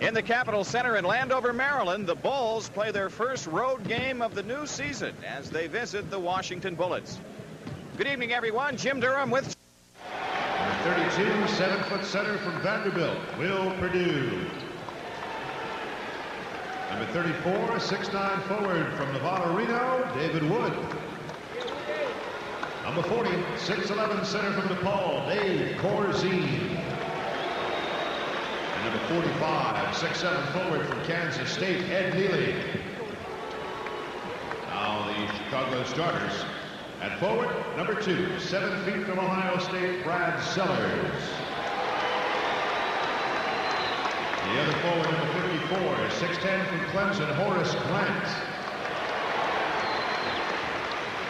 In the Capitol Center in Landover, Maryland, the Bulls play their first road game of the new season as they visit the Washington Bullets. Good evening, everyone. Jim Durham with... Number 32, 7-foot center from Vanderbilt, Will Perdue. Number 34, 6'9" forward from Nevada, Reno, David Wood. Number 40, 6'11" center from DePaul, Dave Corzine. And number 45, 6'7" forward from Kansas State, Ed Neely. Now the Chicago starters. At forward, number 2, 7 feet from Ohio State, Brad Sellers. The other forward, number 54, 6'10" from Clemson, Horace Grant.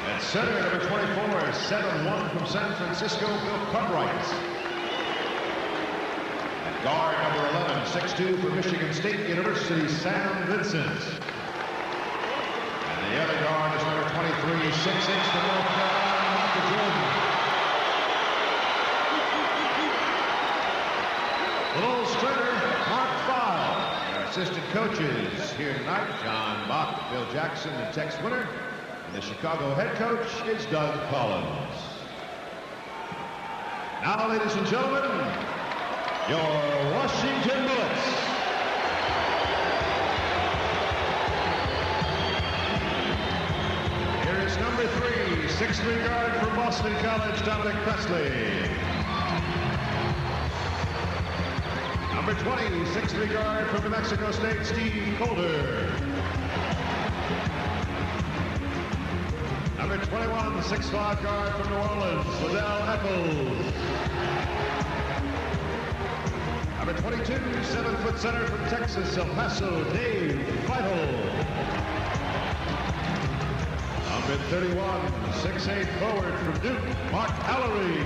At center, number 24, 7'1" from San Francisco, Bill Cartwright. At guard, number 11, 6'2" from Michigan State University, Sam Vincent. The other guard is number 23, 6'6" from North Carolina, Michael Jordan. The Bulls trainer, Mark Feil. Our assistant coaches here tonight, John Bach, Bill Jackson, and Tex Winter. And the Chicago head coach is Doug Collins. Now, ladies and gentlemen, your Washington Bullets. Number 3, 6'3" guard from Boston College, Dominic Presley. Number 20, 6'3" guard from New Mexico State, Steve Calder. Number 21, 6'5" guard from New Orleans, Liddell Eccles. Number 22, 7-foot center from Texas, El Paso, Dave Feigl. Number 31, 6'8" forward from Duke, Mark Allery.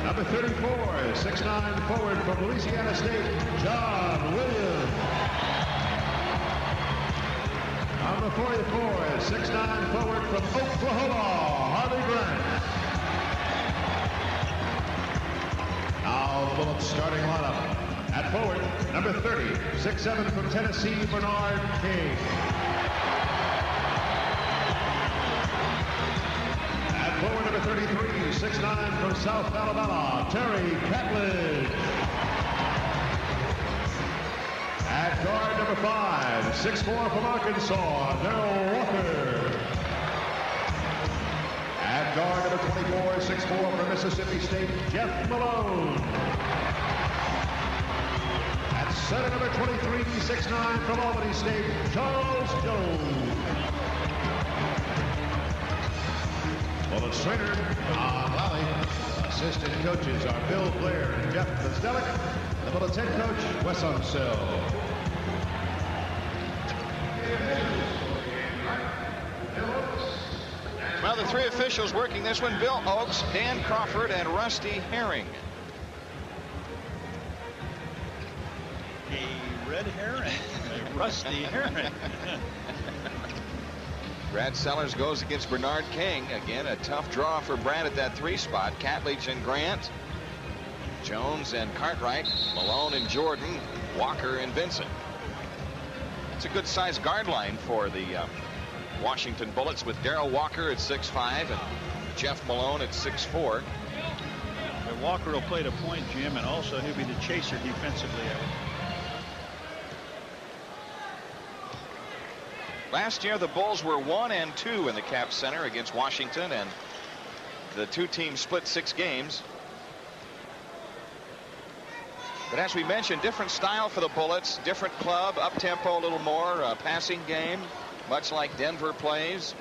Number 34, 6'9" forward from Louisiana State, John Williams. Number 44, 6'9" forward from Oklahoma, Harvey Grant. Now the Bullets starting lineup. At forward, number 30, 6'7" from Tennessee, Bernard King. Forward number 33, 6'9" from South Alabama, Terry Catlett. At guard number 5, 6'4" from Arkansas, Darrell Walker. At guard number 24, 6'4" from Mississippi State, Jeff Malone. At center number 23, 6'9" from Albany State, Charles Jones. Bullets trainer, Don Lally. Assistant coaches are Bill Blair and Jeff Vazdelik. The Bullets head coach, Wes Unseld. Well, the 3 officials working this one, Bill Oakes, Dan Crawford, and Rusty Herring. A red herring, a rusty herring. Brad Sellers goes against Bernard King. Again, a tough draw for Brad at that 3 spot. Catledge and Grant, Jones and Cartwright, Malone and Jordan, Walker and Vincent. It's a good sized guard line for the Washington Bullets with Darrell Walker at 6'5" and Jeff Malone at 6'4". But Walker will play the point, Jim, and also he'll be the chaser defensively. Last year, the Bulls were 1-2 in the Cap Center against Washington, and the 2 teams split 6 games. But as we mentioned, different style for the Bullets, different club, up-tempo a little more, passing game, much like Denver plays.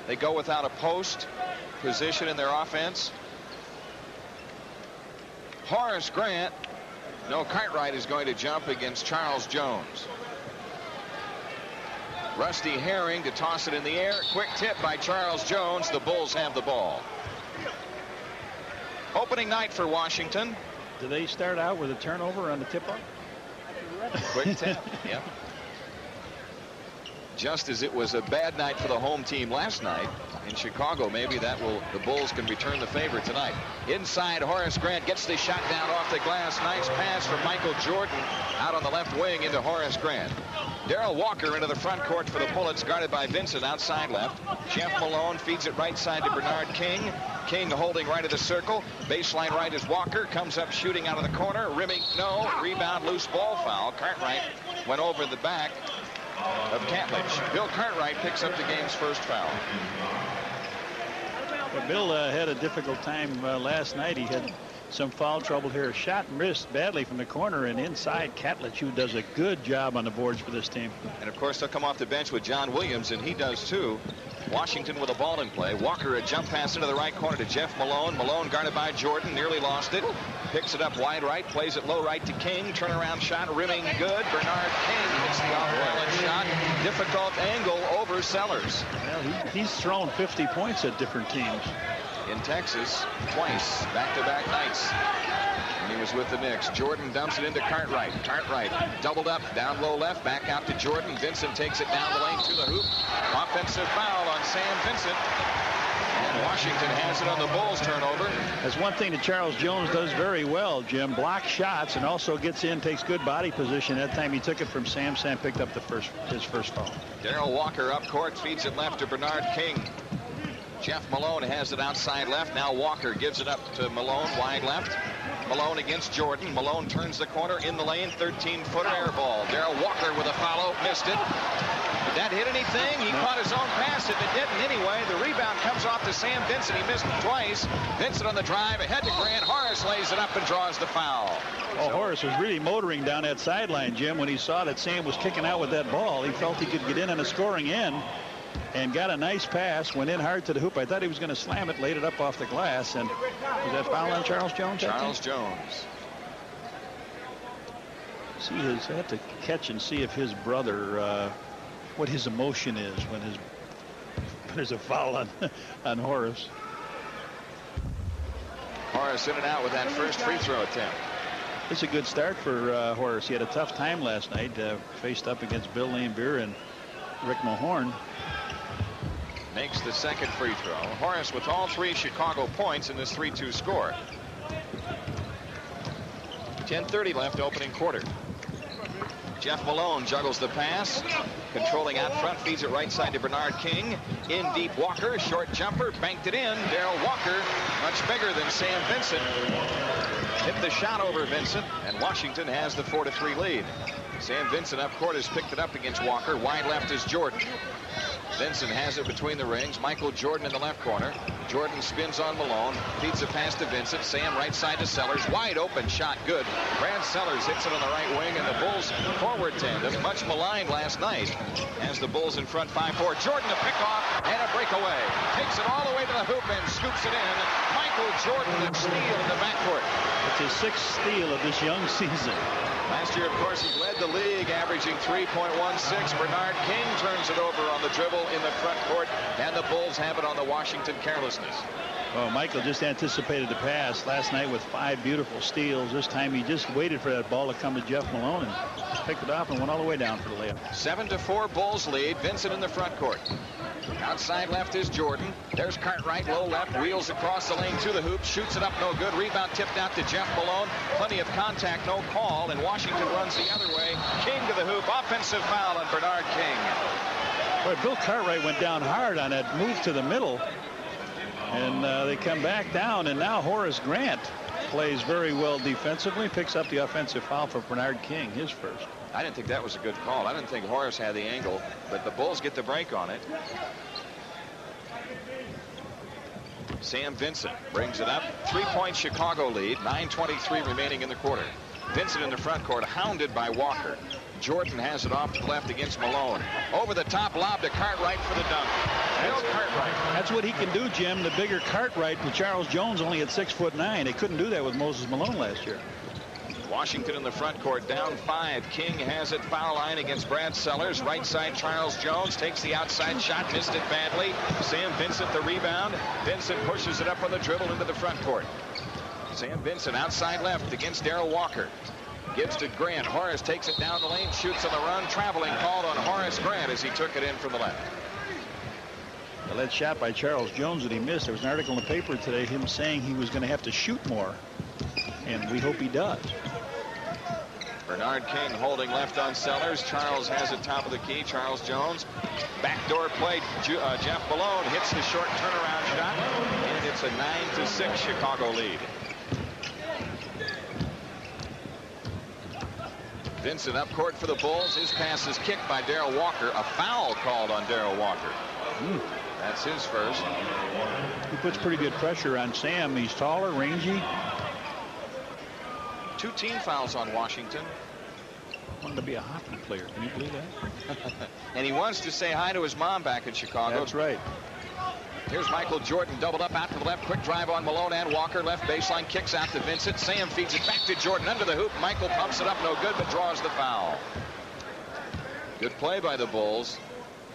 They go without a post position in their offense. Horace Grant, no, Cartwright is going to jump against Charles Jones. Rusty Herring to toss it in the air. Quick tip by Charles Jones. The Bulls have the ball. Opening night for Washington. Do they start out with a turnover on the tip-off? Quick tip, yeah. just as it was a bad night for the home team last night in Chicago, maybe the Bulls can return the favor tonight. Inside, Horace Grant gets the shot down off the glass. Nice pass from Michael Jordan out on the left wing into Horace Grant. Darrell Walker into the front court for the Bullets, guarded by Vincent outside left. Jeff Malone feeds it right side to Bernard King. King holding right of the circle. Baseline right is Walker. Comes up shooting out of the corner. Rimming, no. Rebound, loose ball foul. Cartwright went over the back of Catledge. Bill Cartwright picks up the game's first foul. Well, Bill had a difficult time last night. He had some foul trouble here. Shot missed badly from the corner, and inside Catledge, who does a good job on the boards for this team. And of course, they'll come off the bench with John Williams, and he does too. Washington with a ball in play. Walker a jump pass into the right corner to Jeff Malone. Malone guarded by Jordan, nearly lost it. Picks it up wide right, plays it low right to King. Turnaround shot, rimming good. Bernard King hits the off-balance shot. Difficult angle over Sellers. Well, he's thrown 50 points at different teams. In Texas, twice, back-to-back nights. And he was with the Knicks. Jordan dumps it into Cartwright. Cartwright doubled up, down low left, back out to Jordan. Vincent takes it down the lane to the hoop. Offensive foul on Sam Vincent. And Washington has it on the Bulls turnover. That's one thing that Charles Jones does very well, Jim. Blocks shots and also gets in, takes good body position. That time he took it from Sam. Sam picked up his first foul. Darrell Walker up court, feeds it left to Bernard King. Jeff Malone has it outside left. Now Walker gives it up to Malone, wide left. Malone against Jordan. Malone turns the corner in the lane. 13-footer air ball. Darrell Walker with a follow. Missed it. Did that hit anything? He caught his own pass. If it didn't anyway, the rebound comes off to Sam Vincent. He missed it twice. Vincent on the drive. Ahead to Grant. Horace lays it up and draws the foul. Well, Horace was really motoring down that sideline, Jim, when he saw that Sam was kicking out with that ball. He felt he could get in on a scoring end. And got a nice pass, went in hard to the hoop. I thought he was going to slam it, laid it up off the glass. And was that foul on Charles Jones? Charles Jones. I have to catch and see if his brother, what his emotion is when there's a foul on Horace. Horace in and out with that first free throw attempt. It's a good start for Horace. He had a tough time last night, faced up against Bill Laimbeer and Rick Mahorn. Makes the second free throw. Horace with all three Chicago points in this 3-2 score. 10:30 left, opening quarter. Jeff Malone juggles the pass, controlling out front, feeds it right side to Bernard King. In deep, Walker, short jumper, banked it in. Darrell Walker, much bigger than Sam Vincent, hit the shot over Vincent, and Washington has the 4-3 lead. Sam Vincent up court has picked it up against Walker. Wide left is Jordan. Vincent has it between the rings. Michael Jordan in the left corner. Jordan spins on Malone. Feeds a pass to Vincent. Sam right side to Sellers. Wide open shot. Good. Brad Sellers hits it on the right wing. And the Bulls forward tandem, much maligned last night, as the Bulls in front 5-4. Jordan a pick off and a breakaway. Takes it all the way to the hoop and scoops it in. Michael Jordan and steal in the backcourt. It's his sixth steal of this young season. Last year, of course, he led the league, averaging 3.16. Bernard King turns it over on the dribble in the front court, and the Bulls have it on the Washington carelessness. Well, Michael just anticipated the pass last night with 5 beautiful steals. This time he just waited for that ball to come to Jeff Malone and picked it off and went all the way down for the layup. 7-4 Bulls lead. Vincent in the front court. Outside left is Jordan. There's Cartwright, low left, wheels across the lane to the hoop, shoots it up, no good. Rebound tipped out to Jeff Malone. Plenty of contact, no call, and Washington runs the other way. King to the hoop. Offensive foul on Bernard King. Boy, Bill Cartwright went down hard on that move to the middle. And they come back down, and now Horace Grant plays very well defensively, picks up the offensive foul for Bernard King, his first. I didn't think that was a good call. I didn't think Horace had the angle, but the Bulls get the break on it. Sam Vincent brings it up. 3-point Chicago lead. 9:23 remaining in the quarter. Vincent in the front court, hounded by Walker. Jordan has it off to the left against Malone. Over the top, lob to Cartwright for the dunk. Bill Cartwright. That's what he can do, Jim. The bigger Cartwright with Charles Jones only at 6'9". They couldn't do that with Moses Malone last year. Washington in the front court, down 5. King has it, foul line against Brad Sellers. Right side, Charles Jones takes the outside shot, missed it badly. Sam Vincent the rebound. Vincent pushes it up on the dribble into the front court. Sam Vincent outside left against Darrell Walker. Gives to Grant. Horace takes it down the lane, shoots on the run. Traveling called on Horace Grant as he took it in from the left. Well, that shot by Charles Jones that he missed. There was an article in the paper today, him saying he was going to have to shoot more. And we hope he does. Bernard King holding left on Sellers. Charles has it top of the key. Charles Jones. Backdoor play. Jeff Malone hits the short turnaround shot. And it's a 9-6 Chicago lead. Vincent up court for the Bulls. His pass is kicked by Darrell Walker. A foul called on Darrell Walker. That's his first. He puts pretty good pressure on Sam. He's taller, rangy. 2 team fouls on Washington. Wanted to be a hockey player. Can you believe that? And he wants to say hi to his mom back in Chicago. That's right. Here's Michael Jordan doubled up out to the left. Quick drive on Malone and Walker. Left baseline, kicks out to Vincent. Sam feeds it back to Jordan under the hoop. Michael pumps it up, no good, but draws the foul. Good play by the Bulls.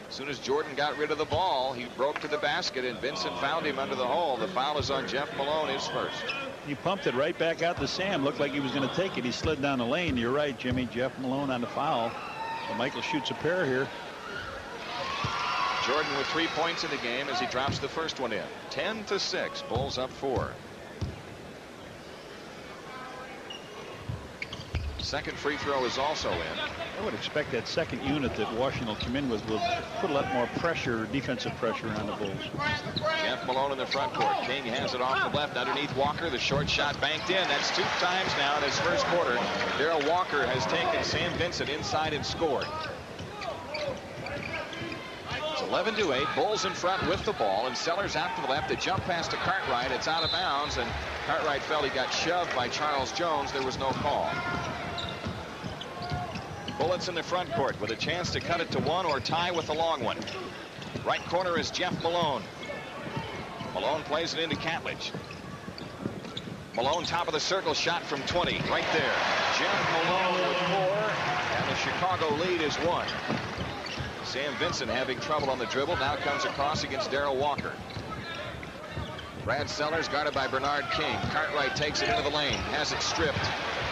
As soon as Jordan got rid of the ball, he broke to the basket, and Vincent found him under the hole. The foul is on Jeff Malone, his first. He pumped it right back out to Sam. Looked like he was going to take it. He slid down the lane. You're right, Jimmy. Jeff Malone on the foul. So Michael shoots a pair here. Jordan with 3 points in the game as he drops the first one in. 10-6. Bulls up 4. Second free throw is also in. I would expect that second unit that Washington will come in with will put a lot more pressure, defensive pressure on the Bulls. Jeff Malone in the front court. King has it off the left underneath Walker. The short shot banked in. That's 2 times now in his first quarter. Darrell Walker has taken Sam Vincent inside and scored. It's 11-8. Bulls in front with the ball, and Sellers out to the left. The jump pass to Cartwright. It's out of bounds, and Cartwright felt he got shoved by Charles Jones. There was no call. Bullets in the front court with a chance to cut it to 1 or tie with the long one. Right corner is Jeff Malone. Malone plays it into Catledge. Malone top of the circle, shot from 20 right there. Jeff Malone with 4, and the Chicago lead is 1. Sam Vincent having trouble on the dribble, now comes across against Darrell Walker. Brad Sellers guarded by Bernard King. Cartwright takes it into the lane, has it stripped.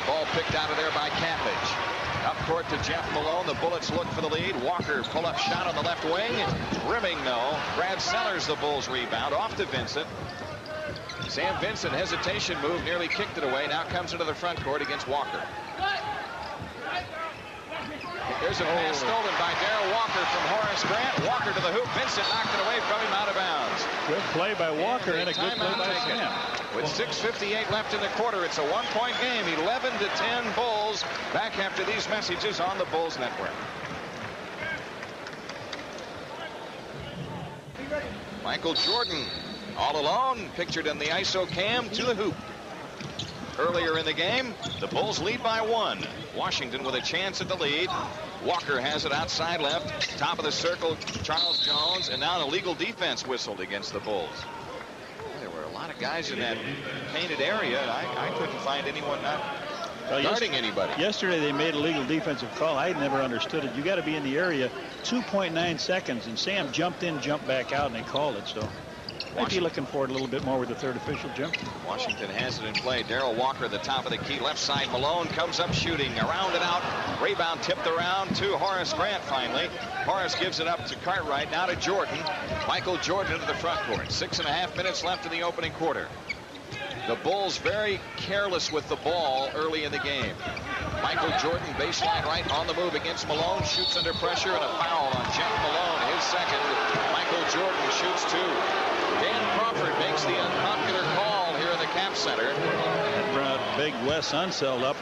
Ball picked out of there by Catledge. Up court to Jeff Malone. The Bullets look for the lead. Walker pull-up shot on the left wing. Rimming, no. Brad Sellers, the Bulls rebound. Off to Vincent. Sam Vincent, hesitation move, nearly kicked it away. Now comes into the front court against Walker. There's a pass stolen by Darrell Walker from Horace Grant. Walker to the hoop. Vincent knocked it away from him, out of bounds. Good play by Walker and a good play by Sam. With 6:58 left in the quarter, it's a 1-point game. 11-10 Bulls. Back after these messages on the Bulls Network. Michael Jordan all alone, pictured in the ISO cam, to the hoop. Earlier in the game, the Bulls lead by 1. Washington with a chance at the lead. Walker has it outside left. Top of the circle, Charles Jones. And now an illegal defense whistled against the Bulls. There were a lot of guys in that painted area. I couldn't find anyone not guarding anybody. Yesterday they made a legal defensive call. I never understood it. You got to be in the area 2.9 seconds. And Sam jumped in, jumped back out, and they called it. So might be looking for it a little bit more with the third official, Jim. Washington has it in play. Darrell Walker at the top of the key. Left side, Malone comes up shooting. Around and out. Rebound tipped around to Horace Grant finally. Horace gives it up to Cartwright. Now to Jordan. Michael Jordan into the front court. 6.5 minutes left in the opening quarter. The Bulls very careless with the ball early in the game. Michael Jordan, baseline right, on the move against Malone. Shoots under pressure, and a foul on Jeff Malone. His second. Michael Jordan shoots 2. Dan Crawford makes the unpopular call here in the Cap Center. That brought big Wes Unseld up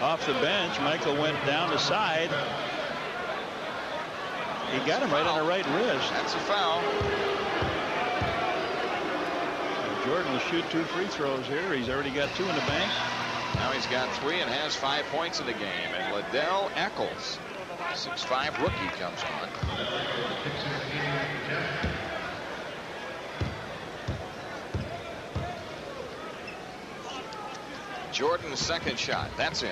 off the bench. Michael went down the side. He got him right on the right wrist. That's a foul. Jordan will shoot 2 free throws here. He's already got 2 in the bank. Now he's got 3 and has 5 points in the game. And Liddell Eccles, 6'5" rookie, comes on. Jordan's second shot. That's in.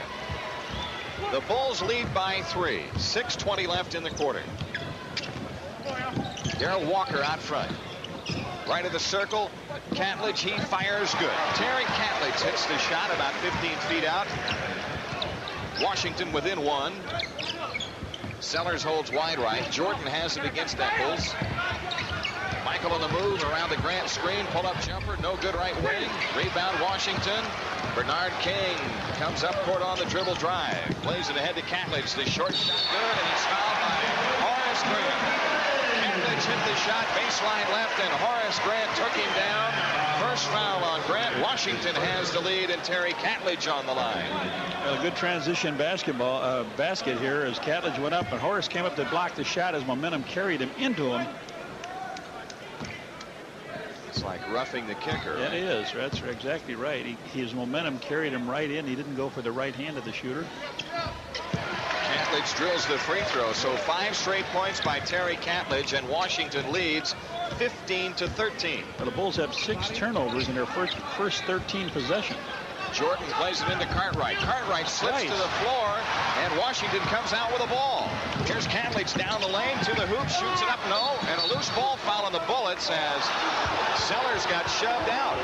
The Bulls lead by 3. 6:20 left in the quarter. Darrell Walker out front. Right of the circle. Catledge, he fires good. Terry Catledge hits the shot about 15 feet out. Washington within one. Sellers holds wide right. Jordan has it against Eccles. Michael on the move around the Grant screen. Pull-up jumper. No good right wing. Rebound Washington. Bernard King comes up court on the dribble drive. Plays it ahead to Catledge. The short shot good, and he's fouled by Horace Grant. Catledge hit the shot baseline left, and Horace Grant took him down. First foul on Grant. Washington has the lead, and Terry Catledge on the line. Well, a good transition basket here as Catledge went up, and Horace came up to block the shot as momentum carried him into him. It's like roughing the kicker. Yeah, it is. That's exactly right. His momentum carried him right in. He didn't go for the right hand of the shooter. Catledge drills the free throw. So 5 straight points by Terry Catledge, and Washington leads 15-13. Well, the Bulls have 6 turnovers in their first 13 possessions. Jordan plays it into Cartwright. Cartwright slips to the floor, and Washington comes out with a ball. Here's Catledge down the lane to the hoop, shoots it up, no, and a loose ball foul on the Bullets as Sellers got shoved out.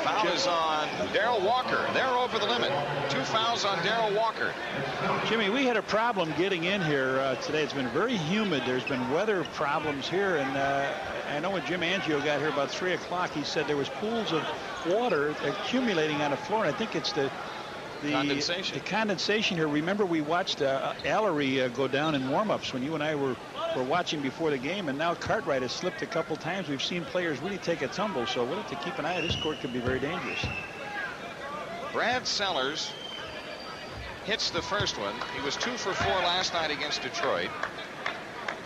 Foul is on Darrell Walker. They're over the limit. 2 fouls on Darrell Walker. Jimmy, we had a problem getting in here today. It's been very humid. There's been weather problems here, and I know when Jim Angio got here about 3 o'clock, he said there was pools of water accumulating on the floor, and I think it's the condensation here. Remember, we watched Allery go down in warm-ups when you and I were watching before the game, and now Cartwright has slipped a couple times. We've seen players really take a tumble, so we'll have to keep an eye. This court could be very dangerous. Brad Sellers hits the first one. He was 2 for 4 last night against Detroit.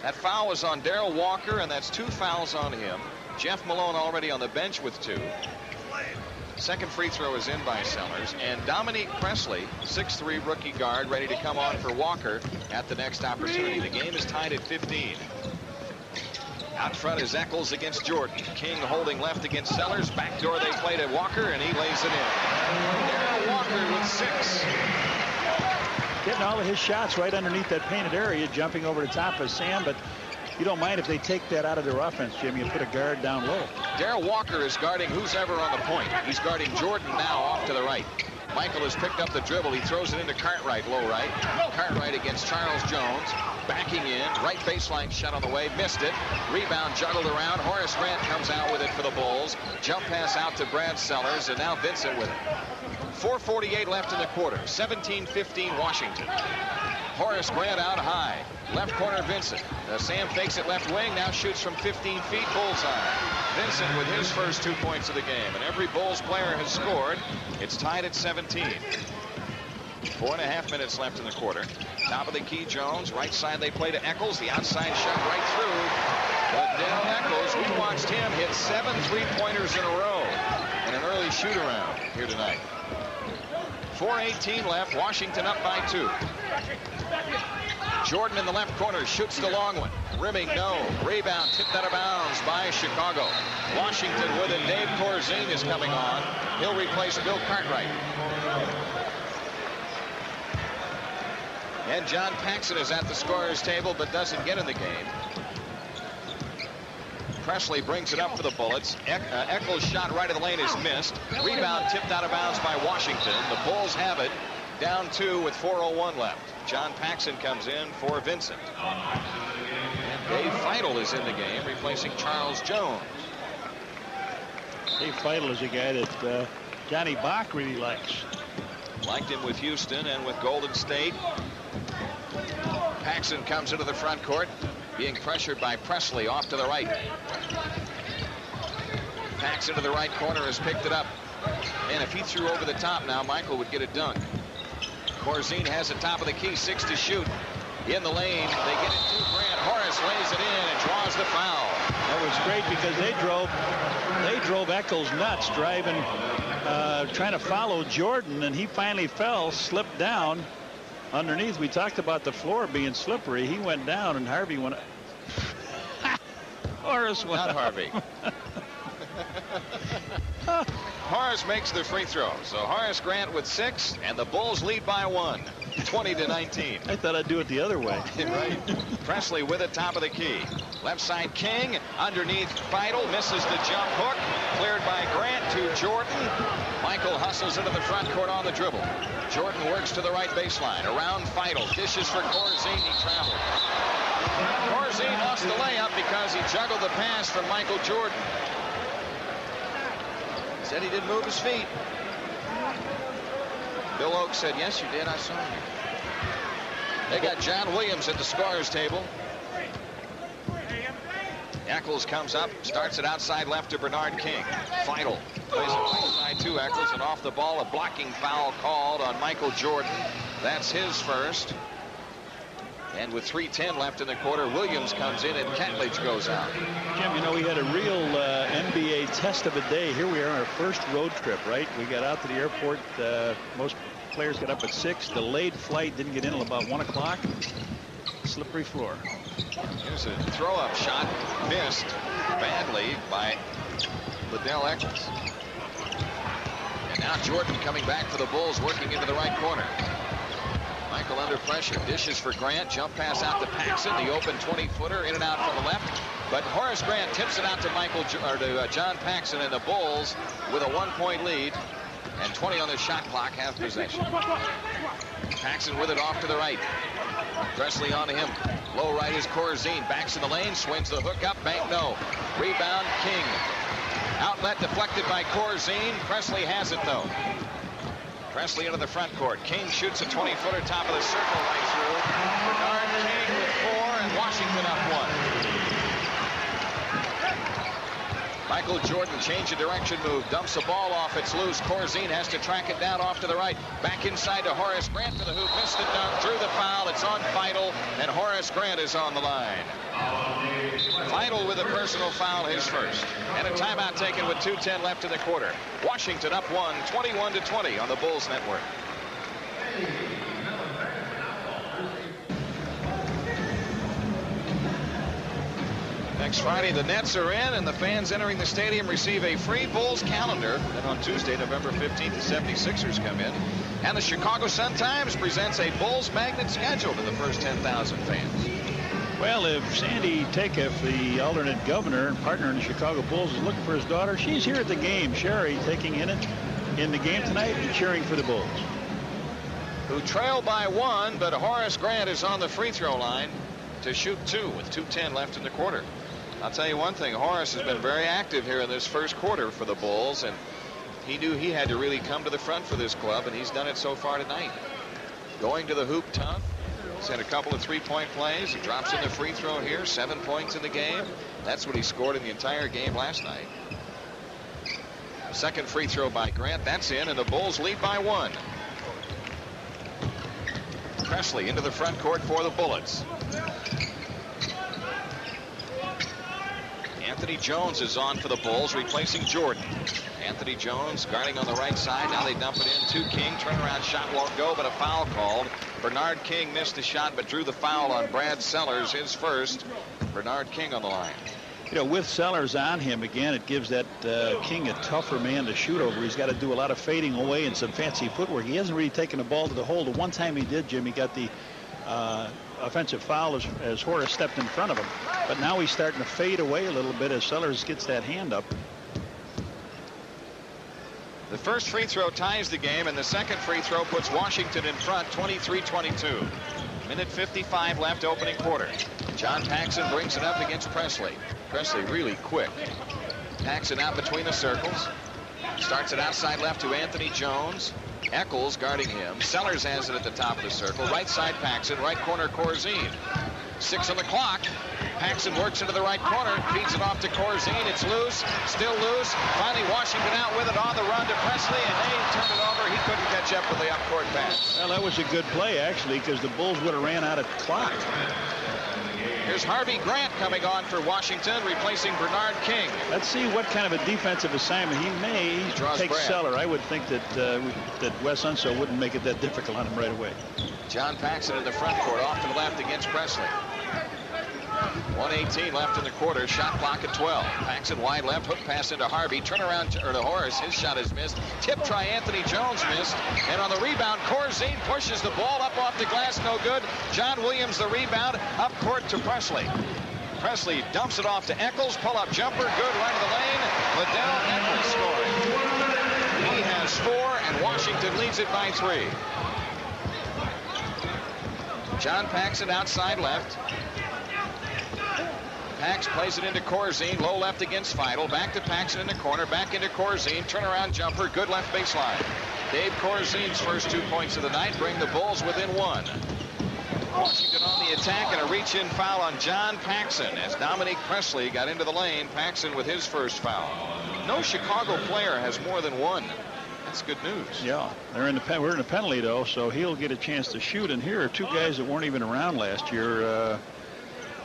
That foul was on Darrell Walker, and that's 2 fouls on him. Jeff Malone already on the bench with 2. Second free throw is in by Sellers, and Dominique Presley, 6'3" rookie guard, ready to come on for Walker at the next opportunity. The game is tied at 15. Out front is Eccles against Jordan. King holding left against Sellers. Backdoor they play to Walker, and he lays it in. Darrell Walker with 6. Getting all of his shots right underneath that painted area, jumping over the top of Sam, but you don't mind if they take that out of their offense, Jimmy, and put a guard down low. Darrell Walker is guarding who's ever on the point. He's guarding Jordan now off to the right. Michael has picked up the dribble. He throws it into Cartwright, low right. Cartwright against Charles Jones. Backing in. Right baseline shot on the way. Missed it. Rebound juggled around. Horace Grant comes out with it for the Bulls. Jump pass out to Brad Sellers, and now Vincent with it. 4:48 left in the quarter. 17-15 Washington. Horace Grant out high. Left corner Vincent. Sam fakes it left wing. Now shoots from 15 feet. Bullseye. Vincent with his first 2 points of the game. And every Bulls player has scored. It's tied at 17. 4.5 minutes left in the quarter. Top of the key Jones. Right side they play to Eccles. The outside shot right through. But Dale Eccles, we watched him hit 7 3-pointers in a row in an early shoot around here tonight. 4:18 left. Washington up by 2. Jordan in the left corner shoots the long one. Rimming no. Rebound tipped out of bounds by Chicago. Washington with it. Dave Corzine is coming on. He'll replace Bill Cartwright. And John Paxson is at the scorer's table but doesn't get in the game. Presley brings it up for the Bullets. Eccles' shot right of the lane is missed. Rebound tipped out of bounds by Washington. The Bulls have it. Down 2 with 4:01 left. John Paxson comes in for Vincent. And Dave Feudal is in the game, replacing Charles Jones. Dave Feudal is a guy that Johnny Bach really likes. Liked him with Houston and with Golden State. Paxson comes into the front court, being pressured by Presley off to the right. Paxson to the right corner has picked it up. And if he threw over the top now, Michael would get a dunk. Corzine has the top of the key, 6 to shoot. In the lane, they get it to Grant. Horace lays it in and draws the foul. That was great because they drove Eccles nuts, driving, trying to follow Jordan, and he finally fell, slipped down underneath. We talked about the floor being slippery. He went down, and Harvey went. Horace went. Not Harvey. Horace makes the free throw. So Horace Grant with 6, and the Bulls lead by 1. 20-19. I thought I'd do it the other way. Right. Presley with it, top of the key. Left side King, underneath Feidel, misses the jump hook. Cleared by Grant to Jordan. Michael hustles into the front court on the dribble. Jordan works to the right baseline. Around Feidel, dishes for Corzine, he traveled. Corzine lost the layup because he juggled the pass from Michael Jordan. Said he didn't move his feet. Bill Oakes said, yes, you did. I saw you. They got John Williams at the scorer's table. Eccles comes up, starts it outside left to Bernard King. Feidel plays it right side to Eccles, and off the ball, a blocking foul called on Michael Jordan. That's his first. And with 3:10 left in the quarter, Williams comes in and Catledge goes out. Jim, you know, we had a real NBA test of a day. Here we are on our first road trip, right? We got out to the airport. Most players got up at 6. Delayed flight, didn't get in until about 1 o'clock. Slippery floor. Here's a throw-up shot, missed badly by Liddell Eccles. And now Jordan coming back for the Bulls, working into the right corner. Michael under pressure, dishes for Grant, jump pass out to Paxson, the open 20-footer, in and out from the left. But Horace Grant tips it out to John Paxson, and the Bulls with a 1-point lead and 20 on the shot clock, have possession. Paxson with it off to the right. Presley on to him. Low right is Corzine, backs in the lane, swings the hook up, bank no. Rebound King. Outlet deflected by Corzine. Presley has it though. Presley into the front court. King shoots a 20-footer, top of the circle right through. Bernard King with 4, and Washington up 1. Michael Jordan, change of direction move, dumps the ball off, it's loose. Corzine has to track it down off to the right. Back inside to Horace Grant for the hoop, missed it down, drew the foul, it's on Feidel, and Horace Grant is on the line. Feidel with a personal foul, his first. And a timeout taken with 2:10 left in the quarter. Washington up 1, 21-20 on the Bulls Network. Next Friday, the Nets are in, and the fans entering the stadium receive a free Bulls calendar. Then on Tuesday, November 15th, the 76ers come in. And the Chicago Sun-Times presents a Bulls magnet schedule to the first 10,000 fans. Well, if Sandy Takeoff, the alternate governor and partner in the Chicago Bulls, is looking for his daughter, she's here at the game. Sherry taking in the game tonight and cheering for the Bulls. Who trail by 1, but Horace Grant is on the free throw line to shoot 2 with 2:10 left in the quarter. I'll tell you one thing, Horace has been very active here in this first quarter for the Bulls, and he knew he had to really come to the front for this club, and he's done it so far tonight. Going to the hoop tough. He's had a couple of three-point plays. He drops in the free throw here, 7 points in the game. That's what he scored in the entire game last night. Second free throw by Grant, that's in, and the Bulls lead by 1. Presley into the front court for the Bullets. Anthony Jones is on for the Bulls, replacing Jordan. Anthony Jones guarding on the right side. Now they dump it in to King. Turnaround shot won't go, but a foul called. Bernard King missed the shot, but drew the foul on Brad Sellers, his first. Bernard King on the line. You know, with Sellers on him again, it gives that King a tougher man to shoot over. He's got to do a lot of fading away and some fancy footwork. He hasn't really taken the ball to the hole. The one time he did, Jim, he got the offensive foul as Horace stepped in front of him. But now he's starting to fade away a little bit as Sellers gets that hand up. The first free throw ties the game, and the second free throw puts Washington in front, 23-22. Minute 55 left, opening quarter. John Paxson brings it up against Presley. Presley really quick. Paxson out between the circles. Starts it outside left to Anthony Jones. Eccles guarding him. Sellers has it at the top of the circle. Right side Paxson, right corner Corzine. 6 on the clock. Paxson works into the right corner, feeds it off to Corzine. It's loose, still loose. Finally Washington out with it on the run to Presley, and they turned it over. He couldn't catch up with the up-court pass. Well, that was a good play, actually, because the Bulls would have ran out of clock. Here's Harvey Grant coming on for Washington, replacing Bernard King. Let's see what kind of a defensive assignment he may take Seller. I would think that that Wes Unseld wouldn't make it that difficult on him right away. John Paxson in the front court, off to the left against Presley. 1:18 left in the quarter. Shot clock at 12. Paxson wide left. Hook pass into Harvey. Turnaround or to Horace. His shot is missed. Tip try Anthony Jones missed. And on the rebound, Corzine pushes the ball up off the glass. No good. John Williams the rebound. Up court to Presley. Presley dumps it off to Eccles. Pull-up jumper. Good right of the lane. Liddell Eccles scoring. He has 4, and Washington leads it by 3. John Paxson outside left. Pax plays it into Corzine. Low left against Feidel. Back to Paxson in the corner. Back into Corzine. Turnaround jumper. Good left baseline. Dave Corzine's first 2 points of the night bring the Bulls within 1. Washington on the attack, and a reach-in foul on John Paxson as Dominique Presley got into the lane. Paxson with his first foul. No Chicago player has more than 1. That's good news. Yeah, we're in a penalty though, so he'll get a chance to shoot. And here are 2 guys that weren't even around last year,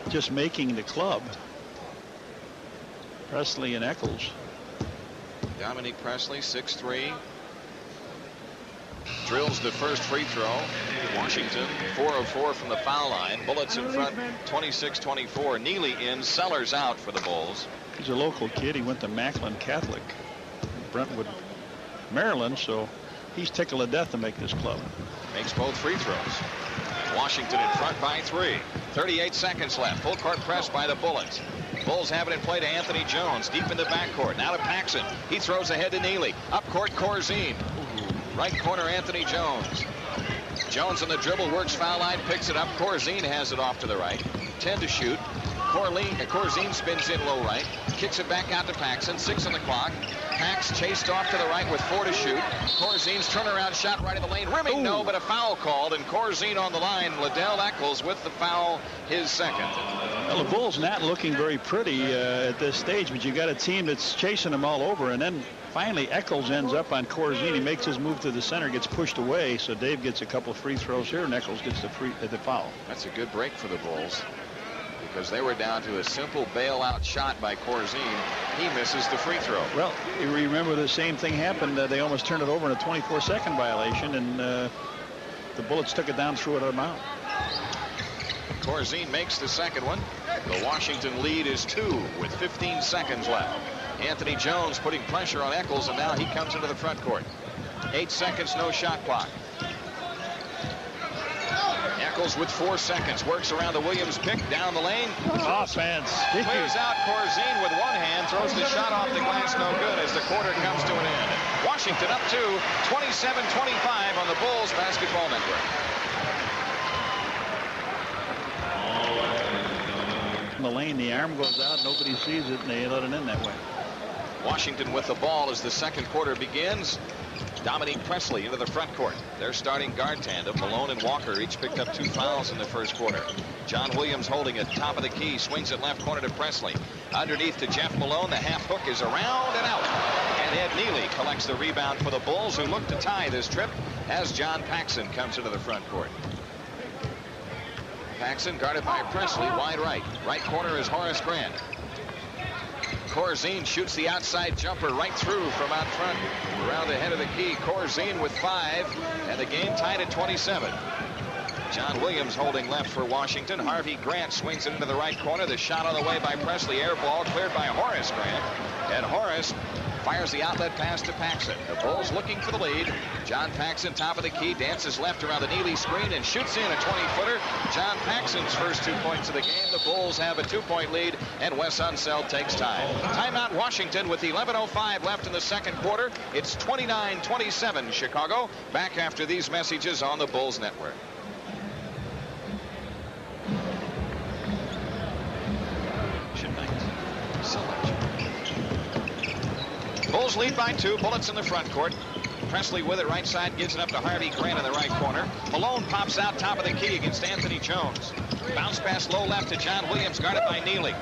just making the club. Presley and Eccles. Dominique Presley, 6'3". Drills the first free throw. Washington 4 of 4 from the foul line. Bullets in front 26-24. Neely in, Sellers out for the Bulls. He's a local kid. He went to Macklin Catholic, Brentwood, Maryland, so he's tickled to death to make this club. Makes both free throws. Washington in front by 3. 38 seconds left. Full court press by the Bullets. Bulls have it in play to Anthony Jones. Deep in the backcourt. Now to Paxson. He throws ahead to Neely. Up court, Corzine. Right corner, Anthony Jones. Jones on the dribble, works foul line, picks it up. Corzine has it off to the right. 10 to shoot. Corzine spins in low right. Kicks it back out to Paxson. 6 on the clock. Pax chased off to the right with 4 to shoot. Corzine's turnaround shot right in the lane. Rimming, no, but a foul called, and Corzine on the line. Liddell Eccles with the foul, his second. Well, the Bulls not looking very pretty at this stage, but you got a team that's chasing them all over, and then finally Eccles ends up on Corzine. He makes his move to the center, gets pushed away, so Dave gets a couple free throws here, and Eccles gets the foul. That's a good break for the Bulls, because they were down to a simple bailout shot by Corzine. He misses the free throw. Well, you remember the same thing happened. They almost turned it over in a 24-second violation, and the Bullets took it down, threw it out. Corzine makes the second one. The Washington lead is 2 with 15 seconds left. Anthony Jones putting pressure on Eccles, and now he comes into the front court. 8 seconds, no shot clock. Eccles with 4 seconds, works around the Williams pick, down the lane. Offense. Clears out Corzine with one hand, throws the shot off the glass, no good as the quarter comes to an end. Washington up to 27-25 on the Bulls Basketball Network. In the lane, the arm goes out, nobody sees it, and they let it in that way. Washington with the ball as the second quarter begins. Dominique Presley into the front court. Their starting guard tandem, Malone and Walker, each picked up 2 fouls in the first quarter. John Williams holding it, top of the key, swings it left corner to Presley. Underneath to Jeff Malone, the half hook is around and out. And Ed Neely collects the rebound for the Bulls, who look to tie this trip as John Paxson comes into the front court. Paxson guarded by Presley, wide right. Right corner is Horace Grant. Corzine shoots the outside jumper right through from out front. Around the head of the key, Corzine with 5, and the game tied at 27. John Williams holding left for Washington. Harvey Grant swings it into the right corner. The shot on the way by Presley. Air ball cleared by Horace Grant. And Horace fires the outlet pass to Paxson. The Bulls looking for the lead. John Paxson, top of the key, dances left around the Neely screen and shoots in a 20-footer. John Paxson's first 2 points of the game. The Bulls have a 2-point lead, and Wes Unseld takes time. Timeout Washington with 11:05 left in the second quarter. It's 29-27 Chicago. Back after these messages on the Bulls Network. Bulls lead by 2. Bullets in the front court. Presley with it right side, gives it up to Harvey Grant in the right corner. Malone pops out top of the key against Anthony Jones. Bounce pass low left to John Williams, guarded by Neely.